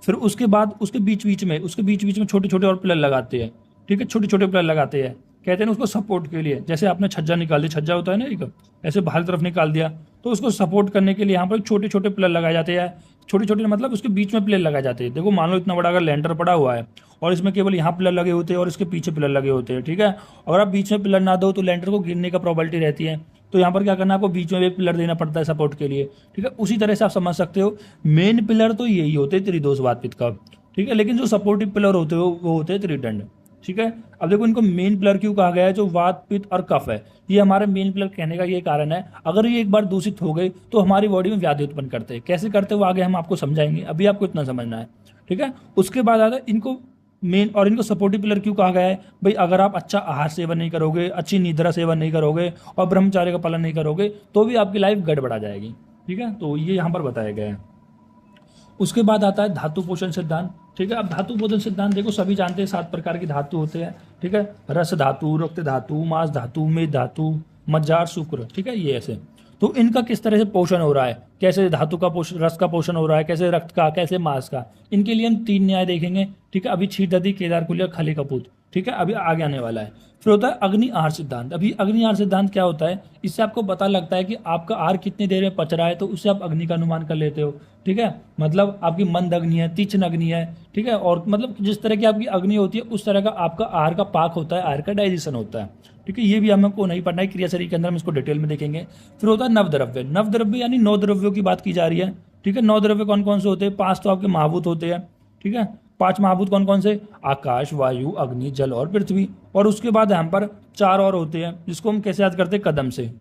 फिर उसके बाद उसके बीच बीच में छोटे छोटे और पिलर लगाते हैं, ठीक है, छोटे छोटे पिलर लगाते हैं, कहते हैं ना उसको सपोर्ट के लिए। जैसे आपने छज्जा निकाल दिया, छज्जा होता है ना एक, ऐसे बाहर तरफ निकाल दिया, तो उसको सपोर्ट करने के लिए यहाँ पर छोटे छोटे पिलर लगाए जाते हैं। छोटे छोटे मतलब उसके बीच में पिलर लगाए जाते हैं। देखो मान लो इतना बड़ा अगर लेंटर पड़ा हुआ है और इसमें केवल यहाँ पिलर लगे होते हैं और इसके पीछे पिलर लगे होते हैं, ठीक है। अगर आप बीच में पिलर ना दो तो लेंटर को गिरने का प्रोबेबिलिटी रहती है, तो यहाँ पर क्या करना है, आपको बीच में एक पिलर देना पड़ता है सपोर्ट के लिए, ठीक है। उसी तरह से आप समझ सकते हो मेन पिलर तो यही होते हैं त्रिदोष वात पित्त कफ, ठीक है, लेकिन जो सपोर्टिव पिलर होते हो वो होते हैं त्रिदंड, ठीक है। अब देखो इनको मेन पिलर क्यों कहा गया है, जो वात पित्त और कफ है ये हमारे मेन पिलर कहने का ये कारण है। अगर ये एक बार दूषित हो गए तो हमारी बॉडी में व्याधि उत्पन्न करते हैं, कैसे करते हैं वो आगे हम आपको समझाएंगे, अभी आपको इतना समझना है, ठीक है। उसके बाद आता है इनको मेन, और इनको सपोर्टिव पिलर क्यों कहा गया है भाई, अगर आप अच्छा आहार सेवन नहीं करोगे, अच्छी निद्रा सेवन नहीं करोगे और ब्रह्मचार्य का पालन नहीं करोगे तो भी आपकी लाइफ गड़बड़ा जाएगी, ठीक है। तो ये यहाँ पर बताया गया है। उसके बाद आता है धातु पोषण सिद्धांत, ठीक है। अब धातु पोषण सिद्धांत देखो सभी जानते हैं 7 प्रकार की धातु होते हैं, ठीक है, रस धातु, रक्त धातु, मांस धातु, मेद धातु, मज्जार, शुक्र, ठीक है, ये ऐसे। तो इनका किस तरह से पोषण हो रहा है, कैसे धातु का पोषण, रस का पोषण हो रहा है, कैसे रक्त का, कैसे मांस का, इनके लिए हम 3 न्याय देखेंगे, ठीक है। अभी क्षीर दधि, केदार कुली और खली कपूत, ठीक है, अभी आगे आने वाला है। फिर होता है अग्नि आहार सिद्धांत। अभी अग्नि आहार सिद्धांत क्या होता है, इससे आपको पता लगता है कि आपका आहार कितनी देर में पच रहा है, तो उससे आप अग्नि का अनुमान कर लेते हो, ठीक है। मतलब आपकी मंद अग्नि है, तीक्ष्ण अग्नि है, ठीक है, और मतलब जिस तरह की आपकी अग्नि होती है उस तरह का आपका आहार का पाक होता है, आहार का डाइजेशन होता है, ठीक है। ये भी हमको नहीं पढ़ना है, क्रिया शरीर के अंदर हम इसको डिटेल में देखेंगे। फिर होता है नवद्रव्य। नवद्रव्य यानी 9 द्रव्यों की बात की जा रही है, ठीक है। 9 द्रव्य कौन कौन से होते हैं, 5 तो आपके महाभूत होते हैं, ठीक है। 5 महाभूत कौन कौन से, आकाश, वायु, अग्नि, जल और पृथ्वी। और उसके बाद यहाँ पर 4 और होते हैं जिसको हम कैसे याद करते हैं, कदम से,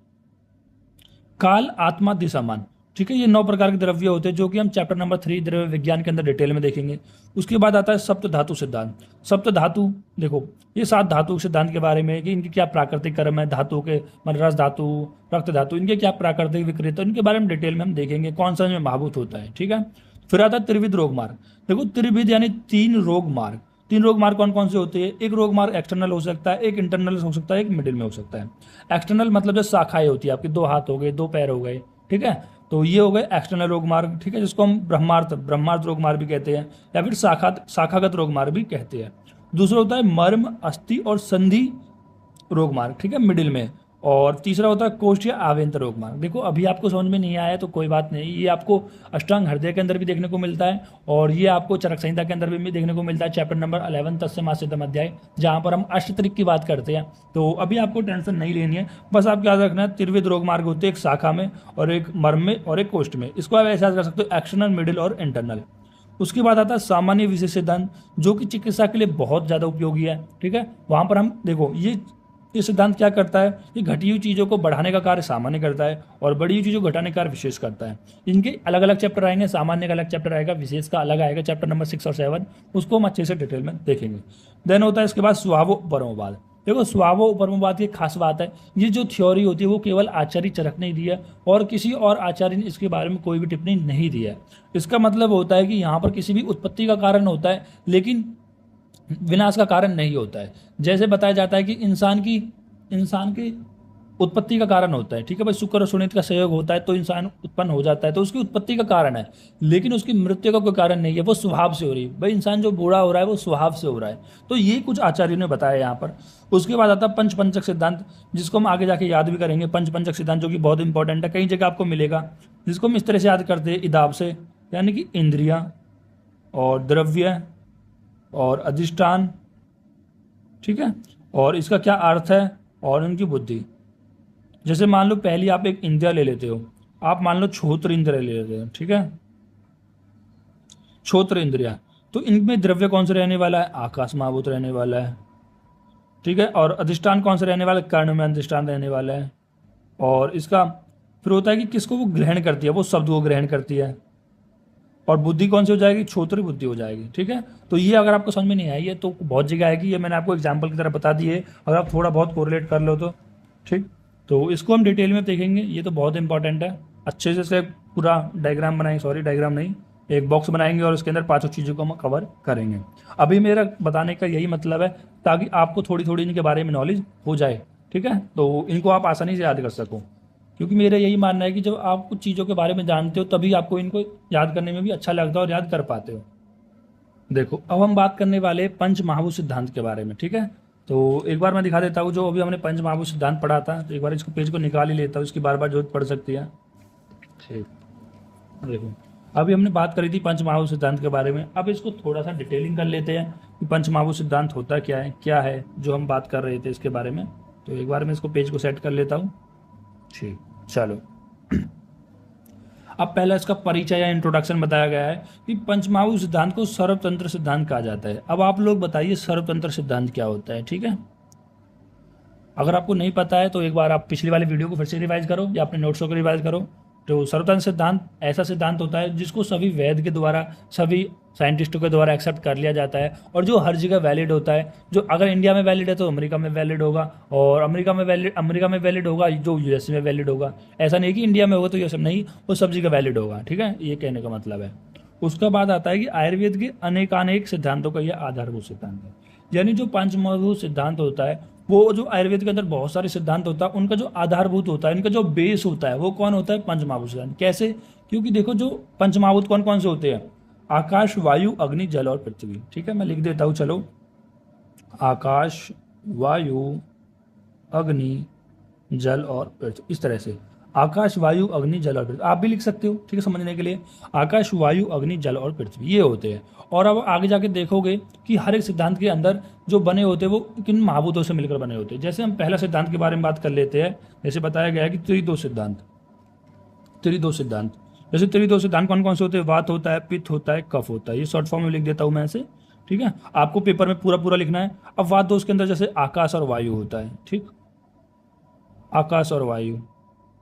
काल, आत्मा, दिशा, मन, ठीक है। ये 9 प्रकार के द्रव्य होते हैं जो कि हम चैप्टर नंबर 3 द्रव्य विज्ञान के अंदर डिटेल में देखेंगे। उसके बाद आता है सप्त धातु सिद्धांत। सप्त धातु देखो ये 7 धातु सिद्धांत के बारे में है कि इनके क्या प्राकृतिक कर्म है, धातु के मतलब रस धातु, रक्त धातु, इनके क्या प्राकृतिक विक्रिया, इनके बारे में डिटेल में हम देखेंगे कौन सा इनमें महाभूत होता है, ठीक है। फिर आता है त्रिविध रोग मार्ग। देखो त्रिविध यानी 3 रोग मार्ग। 3 रोग मार्ग कौन कौन से होते हैं, एक रोग मार्ग एक्सटर्नल हो सकता है, एक इंटरनल हो सकता है, एक मिडिल में हो सकता है। एक्सटर्नल मतलब जो शाखाएं होती है आपके, 2 हाथ हो गए, 2 पैर हो गए, ठीक है, तो ये हो गए एक्सटर्नल रोग मार्ग, ठीक है, जिसको हम ब्रह्मार्थ रोग मार्ग भी कहते हैं या फिर शाखागत रोग मार्ग भी कहते हैं। दूसरा होता है मर्म, अस्थि और संधि रोग मार्ग, ठीक है, मिडिल में। और तीसरा होता है कोष्ठ या आव्यंतर रोग मार्ग। देखो अभी आपको समझ में नहीं आया तो कोई बात नहीं, ये आपको अष्टांग हृदय के अंदर भी देखने को मिलता है और ये आपको चरक संहिता के अंदर भी देखने को मिलता है, चैप्टर नंबर 11 तत्समासितम अध्याय, जहाँ पर हम अष्टत्रिक की बात करते हैं। तो अभी आपको टेंशन नहीं लेनी है, बस आपको याद रखना है त्रिविध रोग मार्ग होते हैं, एक शाखा में और एक मर्म में और एक कोष्ठ में। इसको आप ऐसा कर सकते हो एक्सटर्नल, मिडिल और इंटरनल। उसके बाद आता है सामान्य विशेष सिद्धांत, जो कि चिकित्सा के लिए बहुत ज़्यादा उपयोगी है, ठीक है। वहाँ पर हम देखो ये सिद्धांत क्या करता है, ये घटी हुई चीज़ों को बढ़ाने का कार्य सामान्य करता है और बढ़ी हुई चीज़ों को घटाने का कार्य विशेष करता है। इनके अलग अलग चैप्टर आएंगे, सामान्य का अलग चैप्टर आएगा, विशेष का अलग आएगा, चैप्टर नंबर 6 और 7, उसको हम अच्छे से डिटेल में देखेंगे। देन होता है इसके बाद स्वभावोपरमवाद। देखो स्वभावोपरमवाद की खास बात है, ये जो थ्योरी होती है वो केवल आचार्य चरक ने दी है और किसी और आचार्य ने इसके बारे में कोई भी टिप्पणी नहीं दी है। इसका मतलब होता है कि यहाँ पर किसी भी उत्पत्ति का कारण होता है लेकिन विनाश का कारण नहीं होता है। जैसे बताया जाता है कि इंसान की उत्पत्ति का कारण होता है, ठीक है भाई, शुक्र और सुनीत का सहयोग होता है तो इंसान उत्पन्न हो जाता है, तो उसकी उत्पत्ति का कारण है, लेकिन उसकी मृत्यु का कोई कारण नहीं है, वो स्वभाव से हो रही है। भाई इंसान जो बूढ़ा हो रहा है वो स्वभाव से हो रहा है, तो ये कुछ आचार्यों ने बताया यहाँ पर। उसके बाद आता है पंचपंचक सिद्धांत, जिसको हम आगे जाके याद भी करेंगे। पंचपंचक सिद्धांत जो कि बहुत इंपॉर्टेंट है, कई जगह आपको मिलेगा, जिसको हम इस तरह से याद करते हैं इदाब से, यानी कि इंद्रिया और द्रव्य और अधिष्ठान, ठीक है, और इसका क्या अर्थ है और उनकी बुद्धि। जैसे मान लो पहली आप एक इंद्रिया ले लेते हो, आप मान लो श्रोत्र इंद्रिया ले लेते हो, ठीक है, श्रोत्र इंद्रिया। तो इनमें द्रव्य कौन सा रहने वाला है? आकाश महाभूत रहने वाला है, ठीक है। और अधिष्ठान कौन सा रहने वाला है? कर्ण में अधिष्ठान रहने वाला है। और इसका फिर होता है कि किसको वो ग्रहण करती है? वो शब्द को ग्रहण करती है। और बुद्धि कौन सी हो जाएगी? क्षोत्री बुद्धि हो जाएगी, ठीक है। तो ये अगर आपको समझ में नहीं आई है तो बहुत जगह आएगी, ये मैंने आपको एग्जाम्पल की तरह बता दी है, अगर आप थोड़ा बहुत कोरिलेट कर लो तो, ठीक। तो इसको हम डिटेल में देखेंगे, ये तो बहुत इंपॉर्टेंट है। अच्छे से इसका पूरा डायग्राम बनाएंगे, सॉरी डायग्राम नहीं, एक बॉक्स बनाएंगे और उसके अंदर पांचों चीज़ों को हम कवर करेंगे। अभी मेरा बताने का यही मतलब है ताकि आपको थोड़ी थोड़ी इनके बारे में नॉलेज हो जाए, ठीक है। तो इनको आप आसानी से याद कर सको, क्योंकि मेरा यही मानना है कि जब आप कुछ चीज़ों के बारे में जानते हो तभी आपको इनको याद करने में भी अच्छा लगता है और याद कर पाते हो। देखो अब हम बात करने वाले पंच महाभूत सिद्धांत के बारे में, ठीक है। तो एक बार मैं दिखा देता हूँ, जो अभी हमने पंच महाभूत सिद्धांत पढ़ा था, तो एक बार इसको पेज को निकाल ही लेता हूँ, इसकी बार बार जरूरत पड़ सकती है, ठीक। देखो अभी हमने बात करी थी पंच महाभूत सिद्धांत के बारे में, अब इसको थोड़ा सा डिटेलिंग कर लेते हैं कि पंच महाभूत सिद्धांत होता क्या है जो हम बात कर रहे थे इसके बारे में। तो एक बार मैं इसको पेज को सेट कर लेता हूँ, ठीक। चलो अब पहला इसका परिचय या इंट्रोडक्शन बताया गया है कि पंचमहाभूत सिद्धांत को सर्वतंत्र सिद्धांत कहा जाता है। अब आप लोग बताइए सर्वतंत्र सिद्धांत क्या होता है, ठीक है। अगर आपको नहीं पता है तो एक बार आप पिछली वाली वीडियो को फिर से रिवाइज करो या अपने नोट्सों को रिवाइज करो। तो सर्वतंत्र सिद्धांत ऐसा सिद्धांत होता है जिसको सभी वैद के द्वारा, सभी साइंटिस्टों के द्वारा एक्सेप्ट कर लिया जाता है और जो हर जगह वैलिड होता है। जो अगर इंडिया में वैलिड है तो अमेरिका में वैलिड होगा, और अमेरिका में वैलिड होगा जो यूएसए में वैलिड होगा। ऐसा नहीं कि इंडिया में होगा तो ये सब नहीं, वो सब जगह वैलिड होगा, ठीक है, ये कहने का मतलब है। उसका बाद आता है कि आयुर्वेद के अनेकानेक सिद्धांतों का यह आधारभूत सिद्धांत है। यानी जो पंचमहाभूत सिद्धांत होता है, वो जो आयुर्वेद के अंदर बहुत सारे सिद्धांत होता है, उनका जो आधारभूत होता है, इनका जो बेस होता है, वो कौन होता है? पंचमहाभूत सिद्धांत। कैसे? क्योंकि देखो जो पंचमहाभूत कौन कौन से होते हैं? आकाश, वायु, अग्नि, जल और पृथ्वी, ठीक है। मैं लिख देता हूँ, चलो। आकाश, वायु, अग्नि, जल और पृथ्वी, इस तरह से आकाश, वायु, अग्नि, जल और पृथ्वी। आप भी लिख सकते हो, ठीक है, समझने के लिए। आकाश, वायु, अग्नि, जल और पृथ्वी ये होते हैं। और अब आगे जाके देखोगे कि हर एक सिद्धांत के अंदर जो बने होते हैं वो किन महाभूतों से मिलकर बने होते हैं। जैसे हम पहला सिद्धांत के बारे में बात कर लेते हैं, जैसे बताया गया है कि त्रिदोष सिद्धांत। जैसे त्रिदोष सिद्धांत कौन कौन से होते हैं? वात होता है, पित्त होता है, कफ होता है। ये शॉर्ट फॉर्म में लिख देता हूँ मैं ऐसे, ठीक है। आपको पेपर में पूरा पूरा लिखना है। अब वात दोष के अंदर जैसे आकाश और वायु होता है, ठीक, आकाश और वायु।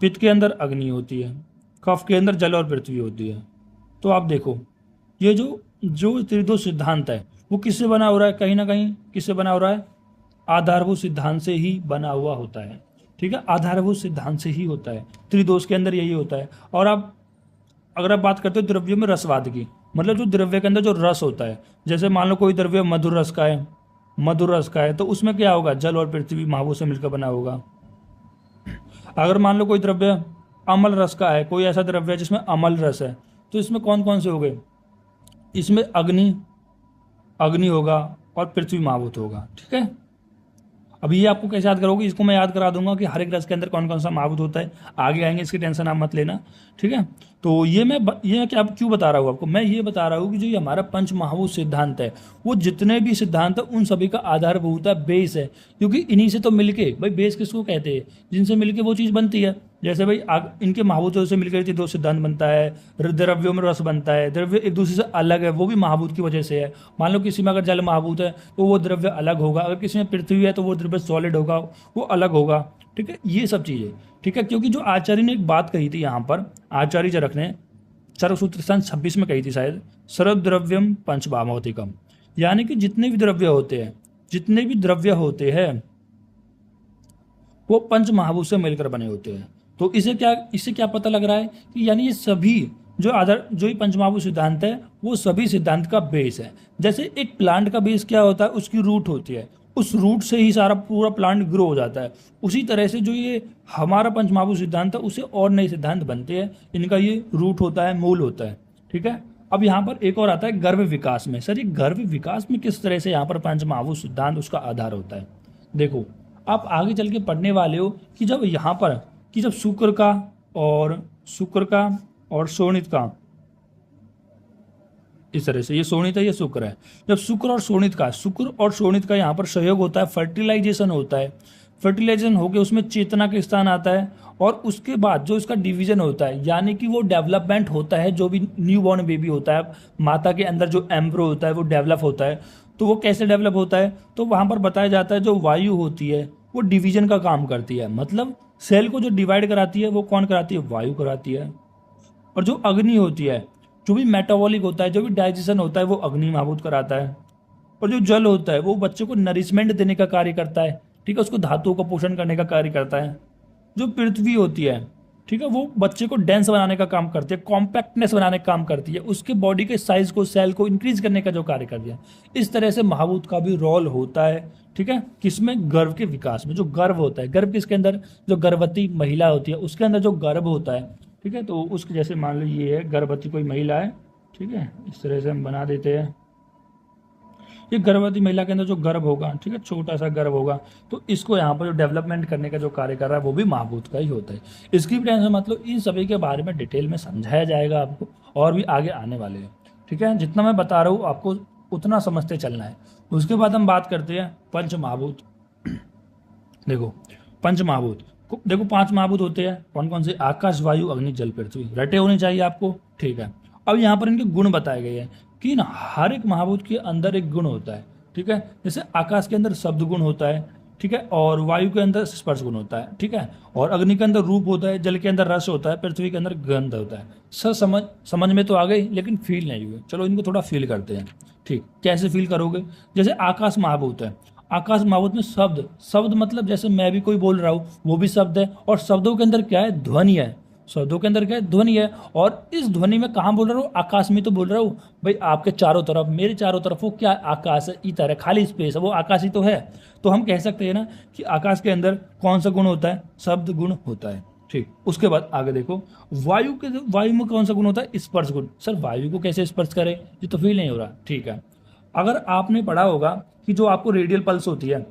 पित्त के अंदर अग्नि होती है, कफ के अंदर जल और पृथ्वी होती है। तो आप देखो ये जो त्रिदोष सिद्धांत है वो किससे बना हो रहा है? कहीं ना कहीं किससे बना हो रहा है? आधारभूत सिद्धांत से ही बना हुआ होता है, ठीक है। आधारभूत सिद्धांत से ही होता है, त्रिदोष के अंदर यही होता है। और आप अगर आप बात करते हो द्रव्यों में रसवाद की, मतलब जो द्रव्य के अंदर जो रस होता है, जैसे मान लो कोई द्रव्य मधुर रस का है, तो उसमें क्या होगा? जल और पृथ्वी महाभूत से मिलकर बना होगा। अगर मान लो कोई द्रव्य अमल रस का है, कोई ऐसा द्रव्य है जिसमें अमल रस है, तो इसमें कौन कौन से हो गए? इसमें अग्नि होगा और पृथ्वी महाभूत होगा, ठीक है। अब ये आपको कैसे याद करोगे? इसको मैं याद करा दूंगा कि हर एक रस के अंदर कौन कौन सा महाभूत होता है। आगे आएंगे, इसकी टेंशन आप मत लेना, ठीक है। तो ये क्या क्यों बता रहा हूँ आपको? मैं ये बता रहा हूँ कि जो ये हमारा पंच महाभूत सिद्धांत है, वो जितने भी सिद्धांत है उन सभी का आधारभूत है, बेस है। क्योंकि इन्हीं से तो मिलके, भाई बेस किसको कहते हैं? जिनसे मिलके वो चीज़ बनती है। जैसे भाई इनके महाभूतों से मिलकर दो सिद्धांत बनता है, द्रव्यों में रस बनता है, द्रव्य एक दूसरे से अलग है, वो भी महाभूत की वजह से है। मान लो किसी में अगर जल महाभूत है तो वो द्रव्य अलग होगा, अगर किसी में पृथ्वी है तो वो द्रव्य सॉलिड होगा, वो अलग होगा, ठीक है। ये सब चीज़ें, ठीक है। क्योंकि जो आचार्य ने एक बात कही थी यहाँ पर, आचार्य चरक ने चरक स्थान 26 में कही थी शायद, सर्वद्रव्यम पंचभावतिकम। यानी कि जितने भी द्रव्य होते हैं वो पंच महाभूत से मिलकर बने होते हैं। तो इससे क्या पता लग रहा है कि यानी ये सभी जो ये पंचमहाभूत सिद्धांत है वो सभी सिद्धांत का बेस है। जैसे एक प्लांट का बेस क्या होता है? उसकी रूट होती है, उस रूट से ही सारा पूरा प्लांट ग्रो हो जाता है। उसी तरह से जो ये हमारा पंचमहाभूत सिद्धांत है उससे और नए सिद्धांत बनते हैं, इनका ये रूट होता है, मूल होता है, ठीक है। अब यहाँ पर एक और आता है गर्भ विकास में। सर ये गर्भ विकास में किस तरह से यहाँ पर पंचमहाभूत सिद्धांत उसका आधार होता है? देखो आप आगे चल के पढ़ने वाले हो कि जब यहाँ पर जब शुक्र का और शोणित का, इस तरह से ये शोणित है, ये शुक्र है। जब शुक्र और शोणित का यहाँ पर सहयोग होता है, फर्टिलाइजेशन होता है, फर्टिलाइजेशन होकर उसमें चेतना के स्थान आता है, और उसके बाद जो इसका डिवीजन होता है, यानी कि वो डेवलपमेंट होता है, जो भी न्यू बॉर्न बेबी होता है, माता के अंदर जो एम्ब्रो होता है वो डेवलप होता है। तो वो कैसे डेवलप होता है, तो वहाँ पर बताया जाता है जो वायु होती है वो डिवीजन का काम करती है, मतलब सेल को जो डिवाइड कराती है वो कौन कराती है, वायु कराती है। और जो अग्नि होती है, जो भी मेटाबॉलिक होता है, जो भी डाइजेशन होता है, वो अग्नि महाभूत कराता है। और जो जल होता है वो बच्चे को नरिशमेंट देने का कार्य करता है, ठीक है, उसको धातुओं का पोषण करने का कार्य करता है। जो पृथ्वी होती है, ठीक है, वो बच्चे को डेंस बनाने का काम करती है, कॉम्पैक्टनेस बनाने का काम करती है, उसके बॉडी के साइज को, सेल को इंक्रीज करने का जो कार्य करती है। इस तरह से महाभूत का भी रोल होता है, ठीक है, किसमें, गर्भ के विकास में। जो गर्भ होता है, गर्भ किसके अंदर, जो गर्भवती महिला होती है उसके अंदर जो गर्भ होता है, ठीक है, तो उसके जैसे मान लो ये है गर्भवती कोई महिला है, ठीक है, इस तरह से हम बना देते हैं। ये गर्भवती महिला के अंदर जो गर्भ होगा, ठीक है, छोटा सा गर्भ होगा, तो इसको यहाँ पर जो डेवलपमेंट करने का जो कार्य कर रहा है वो भी महाभूत का ही होता है। इसकी भी टेंशन मतलब इन सभी के बारे में डिटेल में समझाया जाएगा आपको, और भी आगे आने वाले हैं, ठीक है। जितना मैं बता रहा हूँ आपको उतना समझते चलना है। उसके बाद हम बात करते हैं पंच महाभूत। देखो पंच महाभूत, देखो 5 महाभूत होते हैं, कौन कौन से, आकाश, वायु, अग्नि, जल, पृथ्वी। रटे होने चाहिए आपको, ठीक है। अब यहाँ पर इनके गुण बताए गए हैं कि ना हर एक महाभूत के अंदर एक गुण होता है, ठीक है। जैसे आकाश के अंदर शब्द गुण होता है, ठीक है, और वायु के अंदर स्पर्श गुण होता है, ठीक है, और अग्नि के अंदर रूप होता है, जल के अंदर रस होता है, पृथ्वी के अंदर गंध होता है। सर समझ में तो आ गई, लेकिन फील नहीं हुए। चलो इनको थोड़ा फील करते हैं, ठीक। कैसे फील करोगे, जैसे आकाश महाभूत है, आकाश महाभूत में शब्द, शब्द मतलब जैसे मैं भी कोई बोल रहा हूँ वो भी शब्द है, और शब्दों के अंदर क्या है, ध्वनि है। शब्दों के अंदर क्या है, ध्वनि है। और इस ध्वनि में कहाँ बोल रहा हूँ, आकाश में तो बोल रहा हूँ भाई, आपके चारों तरफ, मेरे चारों तरफ वो क्या आकाश है, इतर है, खाली स्पेस है, वो आकाश ही तो है। तो हम कह सकते हैं ना कि आकाश के अंदर कौन सा गुण होता है, शब्द गुण होता है, ठीक। उसके बाद आगे देखो, वायु में कौन सा गुण होता है, स्पर्श गुण। सर वायु को कैसे स्पर्श करें, ये तो फील नहीं हो रहा, ठीक है। अगर आपने पढ़ा होगा कि जो आपको रेडियल पल्स होती है,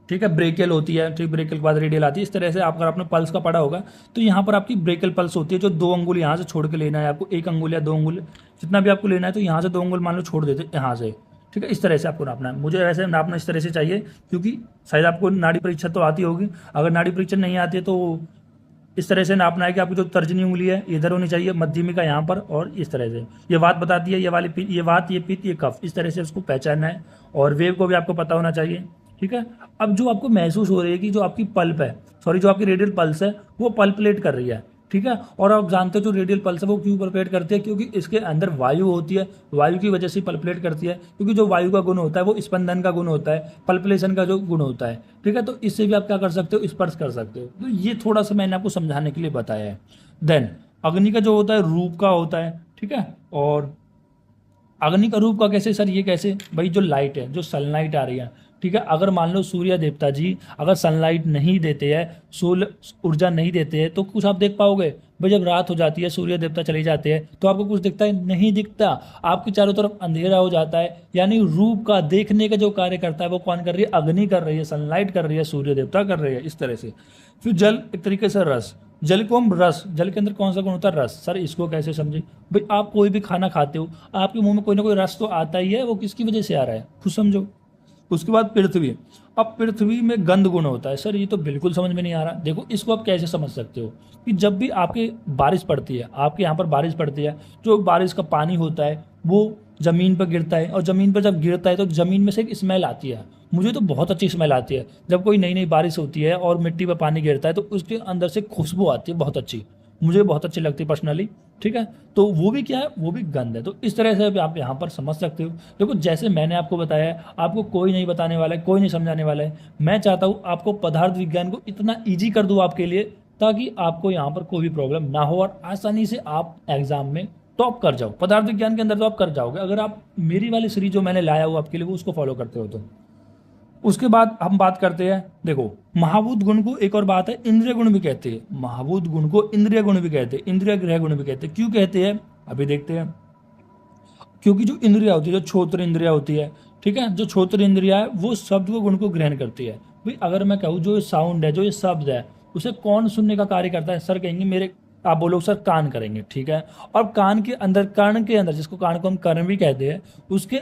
ठीक है, ब्रेकियल होती है, ठीक, ब्रेकियल के बाद रेडियल आती है, इस तरह से अगर आपने पल्स का पढ़ा होगा तो यहाँ पर आपकी ब्रेकियल पल्स होती है, जो 2 अंगुल यहाँ से छोड़ के लेना है आपको, 1 अंगुल या 2 अंगुल, जितना भी आपको लेना है, तो यहाँ से 2 अंगुल मान लो छोड़ देते यहाँ से, ठीक है। इस तरह से आपको नापना है। मुझे वैसे नापना इस तरह से चाहिए, क्योंकि शायद आपको नाड़ी परीक्षा तो आती होगी, अगर नाड़ी परीक्षा नहीं आती है तो इस तरह से नापना है कि आपकी जो तर्जनी उंगली है इधर होनी चाहिए, मध्यमिका यहाँ पर, और इस तरह से ये वात बताती है, ये वाली पीत, ये वात, ये पित्त, ये कफ, इस तरह से उसको पहचानना है। और वेव को भी आपको पता होना चाहिए, ठीक है। अब जो आपको महसूस हो रही है कि जो आपकी पल्प है, सॉरी, जो आपकी रेडियल पल्स है वो पल्पलेट कर रही है, ठीक है। और आप जानते हो जो रेडियल पल्स है वो क्यों पल्पलेट करती है, क्योंकि इसके अंदर वायु होती है, वायु की वजह से पल्पलेट करती है, क्योंकि जो वायु का गुण होता है वो स्पंदन का गुण होता है, पल्पलेशन का जो गुण होता है, ठीक है। तो इससे भी आप क्या कर सकते हो, स्पर्श कर सकते हो। तो ये थोड़ा सा मैंने आपको समझाने के लिए बताया है। देन अग्नि का जो होता है रूप का होता है, ठीक है। और अग्नि का रूप का कैसे, सर ये कैसे, भाई जो लाइट है, जो सनलाइट आ रही है, ठीक है, अगर मान लो सूर्य देवता जी अगर सनलाइट नहीं देते हैं, सूर्य ऊर्जा नहीं देते हैं, तो कुछ आप देख पाओगे, भाई जब रात हो जाती है, सूर्य देवता चले जाते हैं, तो आपको कुछ दिखता है, नहीं दिखता, आपके चारों तरफ अंधेरा हो जाता है। यानी रूप का, देखने का जो कार्य करता है वो कौन कर रही है, अग्नि कर रही है, सनलाइट कर रही है, सूर्य देवता कर रही है, इस तरह से। फिर जल, एक तरीके से रस, जल को हम रस, जल के अंदर कौन सा गुण होता है, रस। सर इसको कैसे समझे, भाई आप कोई भी खाना खाते हो, आपके मुंह में कोई ना कोई रस तो आता ही है, वो किसकी वजह से आ रहा है, खुद समझो। उसके बाद पृथ्वी, अब पृथ्वी में गंध गुण होता है। सर ये तो बिल्कुल समझ में नहीं आ रहा। देखो इसको आप कैसे समझ सकते हो कि जब भी आपके बारिश पड़ती है, आपके यहाँ पर बारिश पड़ती है, जो बारिश का पानी होता है वो ज़मीन पर गिरता है, और ज़मीन पर जब गिरता है तो ज़मीन में से एक स्मेल आती है। मुझे तो बहुत अच्छी स्मेल आती है जब कोई नई नई बारिश होती है और मिट्टी पर पानी गिरता है, तो उसके अंदर से खुशबू आती है बहुत अच्छी, मुझे बहुत अच्छी लगती है पर्सनली, ठीक है। तो वो भी क्या है, वो भी गंध है। तो इस तरह से आप यहाँ पर समझ सकते हो। देखो जैसे मैंने आपको बताया है, आपको कोई नहीं बताने वाला है, कोई नहीं समझाने वाला है। मैं चाहता हूँ आपको पदार्थ विज्ञान को इतना ईजी कर दूँ आपके लिए, ताकि आपको यहाँ पर कोई भी प्रॉब्लम ना हो और आसानी से आप एग्जाम में टॉप कर जाओ। पदार्थ विज्ञान के अंदर तो आप कर जाओगे अगर आप मेरी वाली सीरीज जो मैंने लाया हूँ आपके लिए वो उसको फॉलो करते हो तो। उसके बाद हम बात करते हैं, देखो महाभूत गुण को एक और बात है इंद्रिय गुण भी कहते हैं। महाभूत गुण को इंद्रिय गुण भी कहते हैं, इंद्रिय ग्रह गुण भी कहते हैं। क्यों कहते हैं अभी देखते हैं। क्योंकि जो इंद्रिया होती है, जो छोत्र इंद्रिया होती है, ठीक है, जो छोत्र इंद्रिया है वो शब्द को गुण को ग्रहण करती है। भाई अगर मैं कहूँ जो साउंड है, जो ये शब्द है, उसे कौन सुनने का कार्य करता है, सर कहेंगे मेरे, आप बोलो सर कान करेंगे, ठीक है। और कान के अंदर, कर्ण के अंदर, जिसको कान को हम कर्ण भी कहते हैं, उसके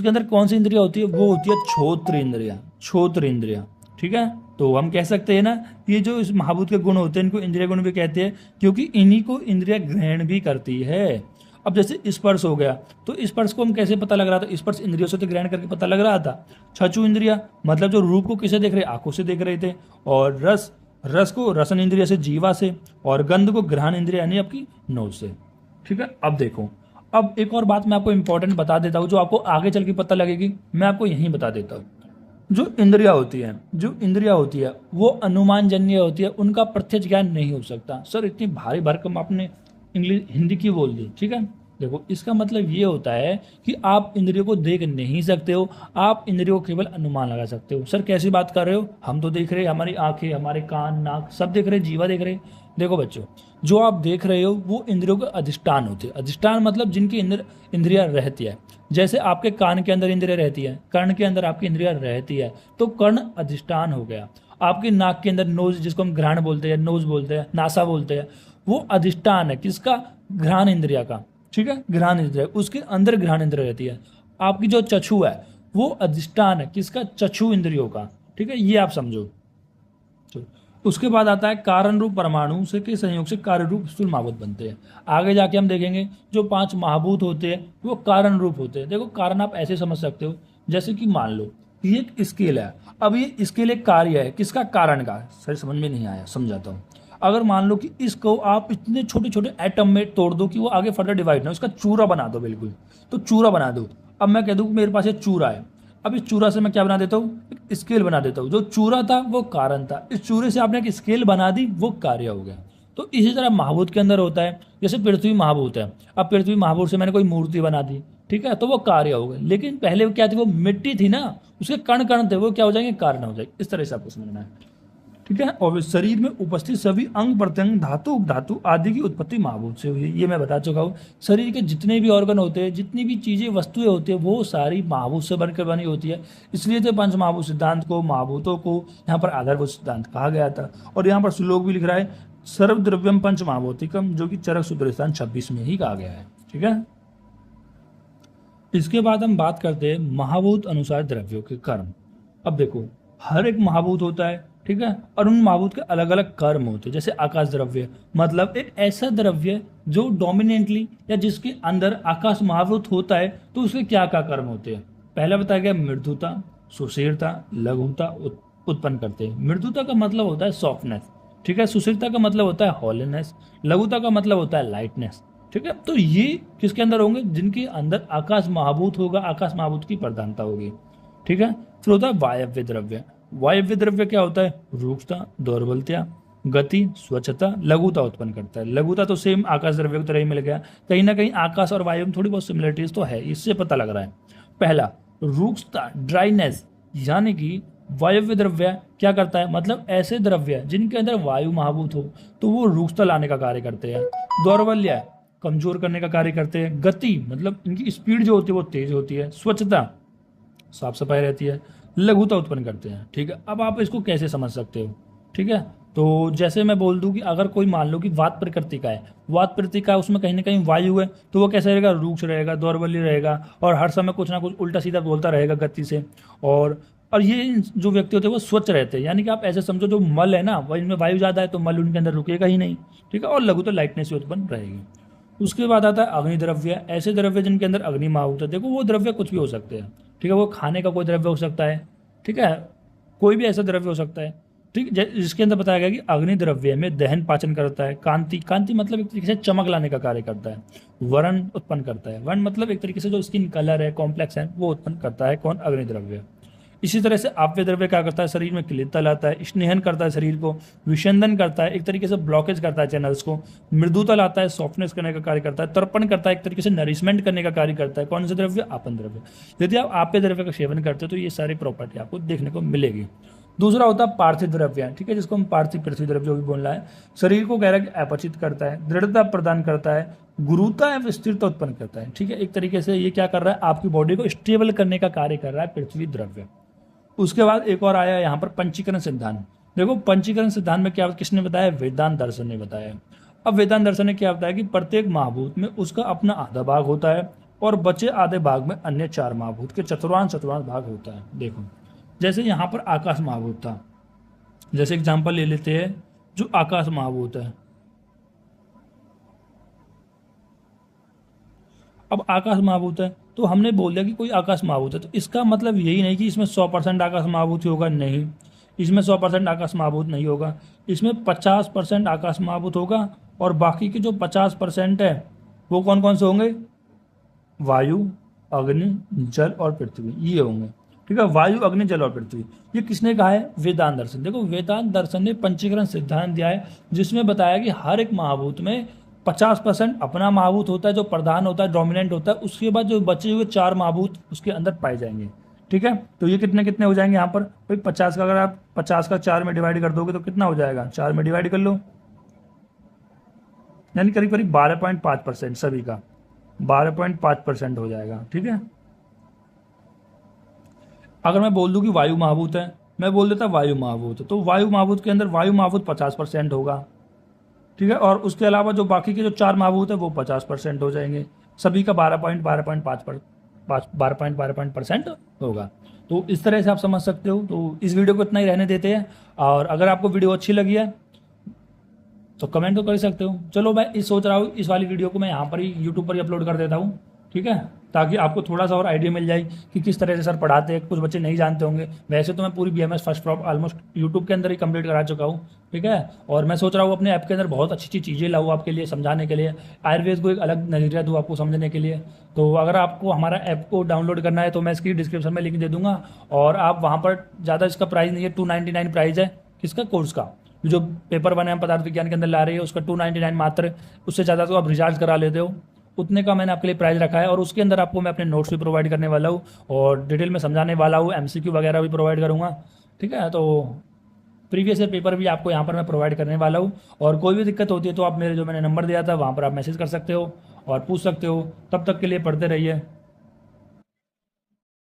अंदर कौन सी इंद्रिया होती है, वो होती है छोत्र इंद्रिया, छोत्र इंद्रिया, ठीक है, तो हम कह सकते हैं ना, ये जो इस महाभूत के गुण होते हैं इनको इंद्रिय गुण भी कहते हैं, क्योंकि इन्हीं को इंद्रिय ग्रहण भी करती है। अब जैसे स्पर्श हो गया, तो स्पर्श को हम कैसे पता लग रहा था, स्पर्श इंद्रियों से तो ग्रहण करके पता लग रहा था। चक्षु इंद्रिया मतलब जो रूप को किसे देख रहे, आंखों से देख रहे थे, और रस, रस को रसन इंद्रिय से, जीवा से, और गंध को घ्राण इंद्रिय यानी आपकी नोज से। ठीक है, अब देखो, अब एक और बात मैं आपको इंपॉर्टेंट बता देता हूँ जो आपको आगे चल के पता लगेगी, मैं आपको यहीं बता देता हूँ। जो इंद्रिया होती है वो अनुमान जन्य होती है, उनका प्रत्यक्ष ज्ञान नहीं हो सकता। सर इतनी भारी भरकम आपने इंग्लिश हिंदी की बोल दी। ठीक है, देखो इसका मतलब ये होता है कि आप इंद्रियों को देख नहीं सकते हो, आप इंद्रियों को केवल अनुमान लगा सकते हो। सर कैसी बात कर रहे हो, हम तो देख रहे हैं, हमारी आंखें, हमारे कान, नाक सब देख रहे हैं, जीवा देख रहे हैं। देखो बच्चों, जो आप देख रहे हो वो इंद्रियों के अधिष्ठान होते हैं। अधिष्ठान मतलब जिनकी इंद्रिया रहती है। जैसे आपके कान के अंदर इंद्रिया रहती है, कर्ण के अंदर आपकी इंद्रिया रहती है, तो कर्ण अधिष्ठान हो गया। आपके नाक के अंदर नोज, जिसको हम घ्राण बोलते हैं, नोज बोलते हैं, नासा बोलते हैं, वो अधिष्ठान है किसका, घ्राण इंद्रिया का। ठीक है, घ्राण इंद्रिया, उसके अंदर घ्राण इंद्रिया रहती है। आपकी जो चक्षु है वो अधिष्ठान है किसका, चक्षु इंद्रियों का। ठीक है, ये आप समझो। उसके बाद आता है कारण रूप परमाणु से के संयोग से कार्य रूप स्थूल महाभूत बनते हैं। आगे जाके हम देखेंगे जो 5 महाभूत होते हैं वो कारण रूप होते हैं। देखो कारण आप ऐसे समझ सकते हो, जैसे कि मान लो ये एक स्केल है, अब ये स्केल एक कार्य है किसका, कारण का। सर समझ में नहीं आया, समझाता हूँ। अगर मान लो कि इसको आप इतने छोटे छोटे एटम में तोड़ दो कि वो आगे फर्दर डिवाइड ना, उसका चूरा बना दो बिल्कुल, तो चूरा बना दो। अब मैं कह दूँ मेरे पास एक चूरा है, अब इस चूरा से मैं क्या बना देता हूँ, एक स्केल बना देता हूँ। जो चूरा था वो कारण था, इस चूरे से आपने एक स्केल बना दी, वो कार्य हो गया। तो इसी तरह महाभूत के अंदर होता है, जैसे पृथ्वी महाभूत है, अब पृथ्वी महाभूत से मैंने कोई मूर्ति बना दी, ठीक है, तो वो कार्य हो गए। लेकिन पहले वो क्या थी, वो मिट्टी थी ना, उसके कण कण थे, वो क्या हो जाएंगे, कारण हो जाएंगे। इस तरह से आपको समझना है। ठीक है, और शरीर में उपस्थित सभी अंग प्रत्यंग, धातु उपधातु आदि की उत्पत्ति महाभूत से हुई है, ये मैं बता चुका हूँ। शरीर के जितने भी ऑर्गन होते हैं, जितनी भी चीजें वस्तुएं होती है, वो सारी महाभूत से बनकर बनी होती है। इसलिए तो पंच महाभूत सिद्धांत को, महाभूतों को यहाँ पर आधारभूत सिद्धांत कहा गया था। और यहाँ पर श्लोक भी लिख रहा है सर्वद्रव्यम पंच महाभौतिकम, जो कि चरक सूत्र स्थान 26 में ही कहा गया है। ठीक है, इसके बाद हम बात करते हैं महाभूत अनुसार द्रव्यों के कर्म। अब देखो हर एक महाभूत होता है, ठीक है, और उन महाभूत के अलग अलग कर्म होते हैं। जैसे आकाश द्रव्य मतलब एक ऐसा द्रव्य जो डोमिनेंटली या जिसके अंदर आकाश महाभूत होता है, तो उसके क्या क्या कर्म होते हैं। पहला बताया गया मृदुता, सुशीलता, लघुता उत्पन्न करते हैं। मृदुता का मतलब होता है सॉफ्टनेस, ठीक है, सुशीलता का मतलब होता है हॉलीनेस, लघुता का मतलब होता है लाइटनेस। ठीक है, तो ये किसके अंदर होंगे, जिनके अंदर आकाश महाभूत होगा, आकाश महाभूत की प्रधानता होगी। ठीक है, फिर होता है वायव्य द्रव्य। वायव्य द्रव्य क्या होता है, रूक्षता, दौर्बल्यता, गति, स्वच्छता, लघुता उत्पन्न करता है। लघुता तो सेम आकाश द्रव्य की तरह ही मिल गया, कहीं ना कहीं आकाश और वायु में थोड़ी बहुत सिमिलरिटीज तो है, इससे पता लग रहा है। पहला रूक्षता, ड्राइनेस, यानी कि वायव्य द्रव्य क्या करता है, मतलब ऐसे द्रव्य जिनके अंदर वायु महाभूत हो तो वो रूक्षता लाने का कार्य करते हैं। दौर्बल्य कमजोर करने का कार्य करते हैं। गति मतलब इनकी स्पीड जो होती है वो तेज होती है। स्वच्छता साफ सफाई रहती है। लघुता उत्पन्न करते हैं। ठीक है, अब आप इसको कैसे समझ सकते हो। ठीक है, तो जैसे मैं बोल दूं कि अगर कोई मान लो कि वात प्रकृति का है, वात प्रकृति का उसमें कहीं ना कहीं वायु है, तो वो कैसा रहेगा, रूक्ष रहेगा, दौर्बल्य रहेगा, और हर समय कुछ ना कुछ उल्टा सीधा बोलता रहेगा गति से। और ये जो व्यक्ति होते हैं वो स्वच्छ रहते हैं, यानी कि आप ऐसे समझो जो मल है ना, वह इनमें वायु ज़्यादा है तो मल उनके अंदर रुकेगा ही नहीं। ठीक है, और लघुता लाइटनेस से उत्पन्न रहेगी। उसके बाद आता है अग्नि द्रव्य। ऐसे द्रव्य जिनके अंदर अग्नि महाभूत है। देखो वो द्रव्य कुछ भी हो सकते हैं, ठीक है, वो खाने का कोई द्रव्य हो सकता है, ठीक है, कोई भी ऐसा द्रव्य हो सकता है, ठीक, जिसके अंदर बताया गया कि अग्नि द्रव्य में दहन पाचन करता है। कांति, कांति मतलब एक तरीके से चमक लाने का कार्य करता है। वर्ण उत्पन्न करता है। वर्ण मतलब एक तरीके से जो स्किन कलर है, कॉम्प्लेक्स है, वो उत्पन्न करता है कौन, अग्नि द्रव्य। इसी तरह से आप्य द्रव्य क्या करता है, शरीर में क्लिनता लाता है, स्नेहन करता है शरीर को, विषंदन करता है, एक तरीके से ब्लॉकेज करता है चैनल्स को, मृदुता लाता है, सॉफ्टनेस करने का कार्य करता है, तर्पण करता है, एक तरीके से नरिशमेंट करने का कार्य करता है। कौन से द्रव्य, आपन द्रव्य। यदि आप आप्य द्रव्य का सेवन करते हो तो ये सारी प्रॉपर्टी आपको देखने को मिलेगी। दूसरा होता है पार्थिव द्रव्य, ठीक है, जिसको हम पार्थिव पृथ्वी द्रव्य जो भी बोल रहा है। शरीर को कह रहा है कि अपचित करता है, दृढ़ता प्रदान करता है, गुरुता एवं स्थिरता उत्पन्न करता है। ठीक है, एक तरीके से ये क्या कर रहा है, आपकी बॉडी को स्टेबल करने का कार्य कर रहा है पृथ्वी द्रव्य। उसके बाद एक और आया यहाँ पर पंचीकरण सिद्धांत। देखो पंचीकरण सिद्धांत में क्या किसने बताया, वेदांत दर्शन ने बताया। अब वेदांत दर्शन ने क्या बताया कि प्रत्येक महाभूत में उसका अपना आधा भाग होता है और बचे आधे भाग में अन्य 4 महाभूत के चतुर्थांश भाग होता है। देखो जैसे यहाँ पर आकाश महाभूत था, जैसे एग्जांपल ले लेते हैं जो आकाश महाभूत है। अब आकाश महाभूत है तो हमने बोल दिया कि कोई आकाश महाभूत है, तो इसका मतलब यही नहीं कि इसमें 100% आकाश महाभूत ही होगा, नहीं, इसमें 100% आकाश महाभूत नहीं होगा, इसमें 50% आकाश महाभूत होगा और बाकी के जो 50% है वो कौन कौन से होंगे? वायु, अग्नि, जल और पृथ्वी, ये होंगे। ठीक है, वायु, अग्नि, जल और पृथ्वी। ये किसने कहा है? वेदांत दर्शन। देखो वेदांत दर्शन ने पंचीकरण सिद्धांत दिया है जिसमें बताया कि हर एक महाभूत में 50% अपना महाभूत होता है जो प्रधान होता है, डोमिनेंट होता है, उसके बाद जो बचे हुए 4 महाभूत उसके अंदर पाए जाएंगे। ठीक है, तो ये कितने कितने हो जाएंगे यहाँ पर भाई? 50 का, अगर आप 50 का 4 में डिवाइड कर दोगे तो कितना हो जाएगा? 4 में डिवाइड कर लो, यानी करीब करीब 12.5% सभी का 12.5% हो जाएगा। ठीक है, अगर मैं बोल दूं कि वायु महाभूत है, मैं बोल देता वायु महाभूत, तो वायु महाभूत के अंदर वायु महाभूत 50% होगा। ठीक है, और उसके अलावा जो बाकी के जो 4 महाभूत है वो 50% हो जाएंगे, सभी का 12.5% होगा। तो इस तरह से आप समझ सकते हो। तो इस वीडियो को इतना ही रहने देते हैं, और अगर आपको वीडियो अच्छी लगी है तो कमेंट तो कर सकते हो। चलो मैं सोच रहा हूँ इस वाली वीडियो को मैं यहाँ पर ही यूट्यूब पर ही अपलोड कर देता हूँ। ठीक है, ताकि आपको थोड़ा सा और आइडिया मिल जाए कि किस तरह से सर पढ़ाते हैं। कुछ बच्चे नहीं जानते होंगे, वैसे तो मैं पूरी BMS first prop almost YouTube के अंदर ही कंप्लीट करा चुका हूँ। ठीक है, और मैं सोच रहा हूँ अपने ऐप के अंदर बहुत अच्छी अच्छी चीज़ें लाऊँ आपके लिए समझाने के लिए, आयुर्वेद को एक अलग नज़रिया दूँ आपको समझने के लिए। तो अगर आपको हमारा ऐप को डाउनलोड करना है तो मैं इसकी डिस्क्रिप्शन में लिंक दे दूँगा, और आप वहाँ पर ज़्यादा इसका प्राइस नहीं है, 299 प्राइस है किसका? कोर्स का। जो पेपर 1 हम पदार्थ विज्ञान के अंदर ला रही है उसका 299 मात्र, उससे ज़्यादा तो आप रिचार्ज करा लेते हो, उतने का मैंने आपके लिए प्राइस रखा है। और उसके अंदर आपको मैं अपने नोट्स भी प्रोवाइड करने वाला हूँ और डिटेल में समझाने वाला हूँ, MCQ वगैरह भी प्रोवाइड करूँगा। ठीक है, तो प्रीवियस ईयर पेपर भी आपको यहाँ पर मैं प्रोवाइड करने वाला हूँ। और कोई भी दिक्कत होती है तो आप मेरे जो मैंने नंबर दिया था वहाँ पर आप मैसेज कर सकते हो और पूछ सकते हो। तब तक के लिए पढ़ते रहिए।